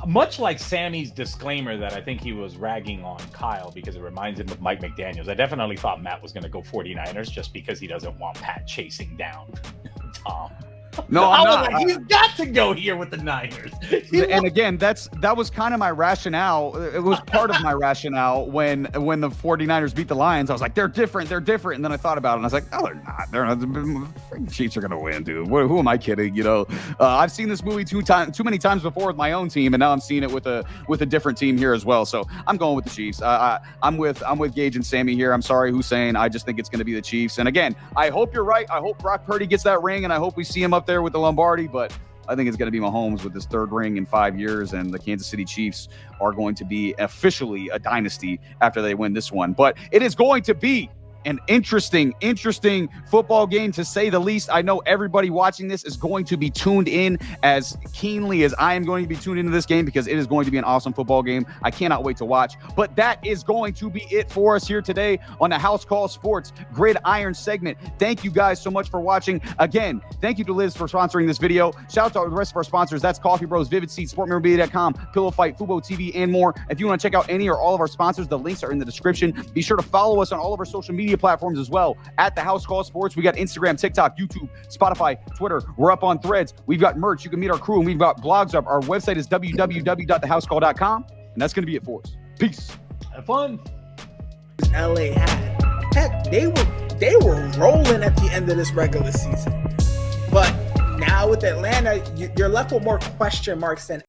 Much like Sammy's disclaimer that I think he was ragging on Kyle because it reminds him of Mike McDaniels, I definitely thought Matt was going to go 49ers just because he doesn't want Pat chasing down Tom. No, I'm not. He's got to go here with the Niners. And again, that was kind of my rationale. It was part of my rationale when the 49ers beat the Lions. I was like, they're different. And then I thought about it, and I was like, no, they're not. They're not. The Chiefs are going to win, dude. Who am I kidding? I've seen this movie too many times before with my own team, and now I'm seeing it with a different team here as well. So I'm going with the Chiefs. I'm with Gage and Sammy here. I'm sorry, Hussein. I just think it's going to be the Chiefs. And again, I hope you're right. I hope Brock Purdy gets that ring, and I hope we see him up there with the Lombardi. But I think it's going to be Mahomes with his third ring in 5 years, and the Kansas City Chiefs are going to be officially a dynasty after they win this one. But it is going to be an interesting football game, to say the least. I know everybody watching this is going to be tuned in as keenly as I am going to be tuned into this game, because it is going to be an awesome football game. I cannot wait to watch. But that is going to be it for us here today on the House Call Sports Gridiron segment. Thank you guys so much for watching. Again, thank you to Liz for sponsoring this video. Shout out to the rest of our sponsors. That's Coffee Bros, Vivid Seats, SportMemorabilia.com, Pillow Fight, Fubo TV, and more. If you want to check out any or all of our sponsors, the links are in the description. Be sure to follow us on all of our social media platforms as well, at the House Call Sports. We got Instagram, TikTok, YouTube, Spotify, Twitter. We're up on Threads. We've got merch. You can meet our crew, and we've got blogs up. Our website is www.thehousecall.com, and that's going to be it for us. Peace. Have fun. LA had. Heck, they were rolling at the end of this regular season. But now with Atlanta, you're left with more question marks than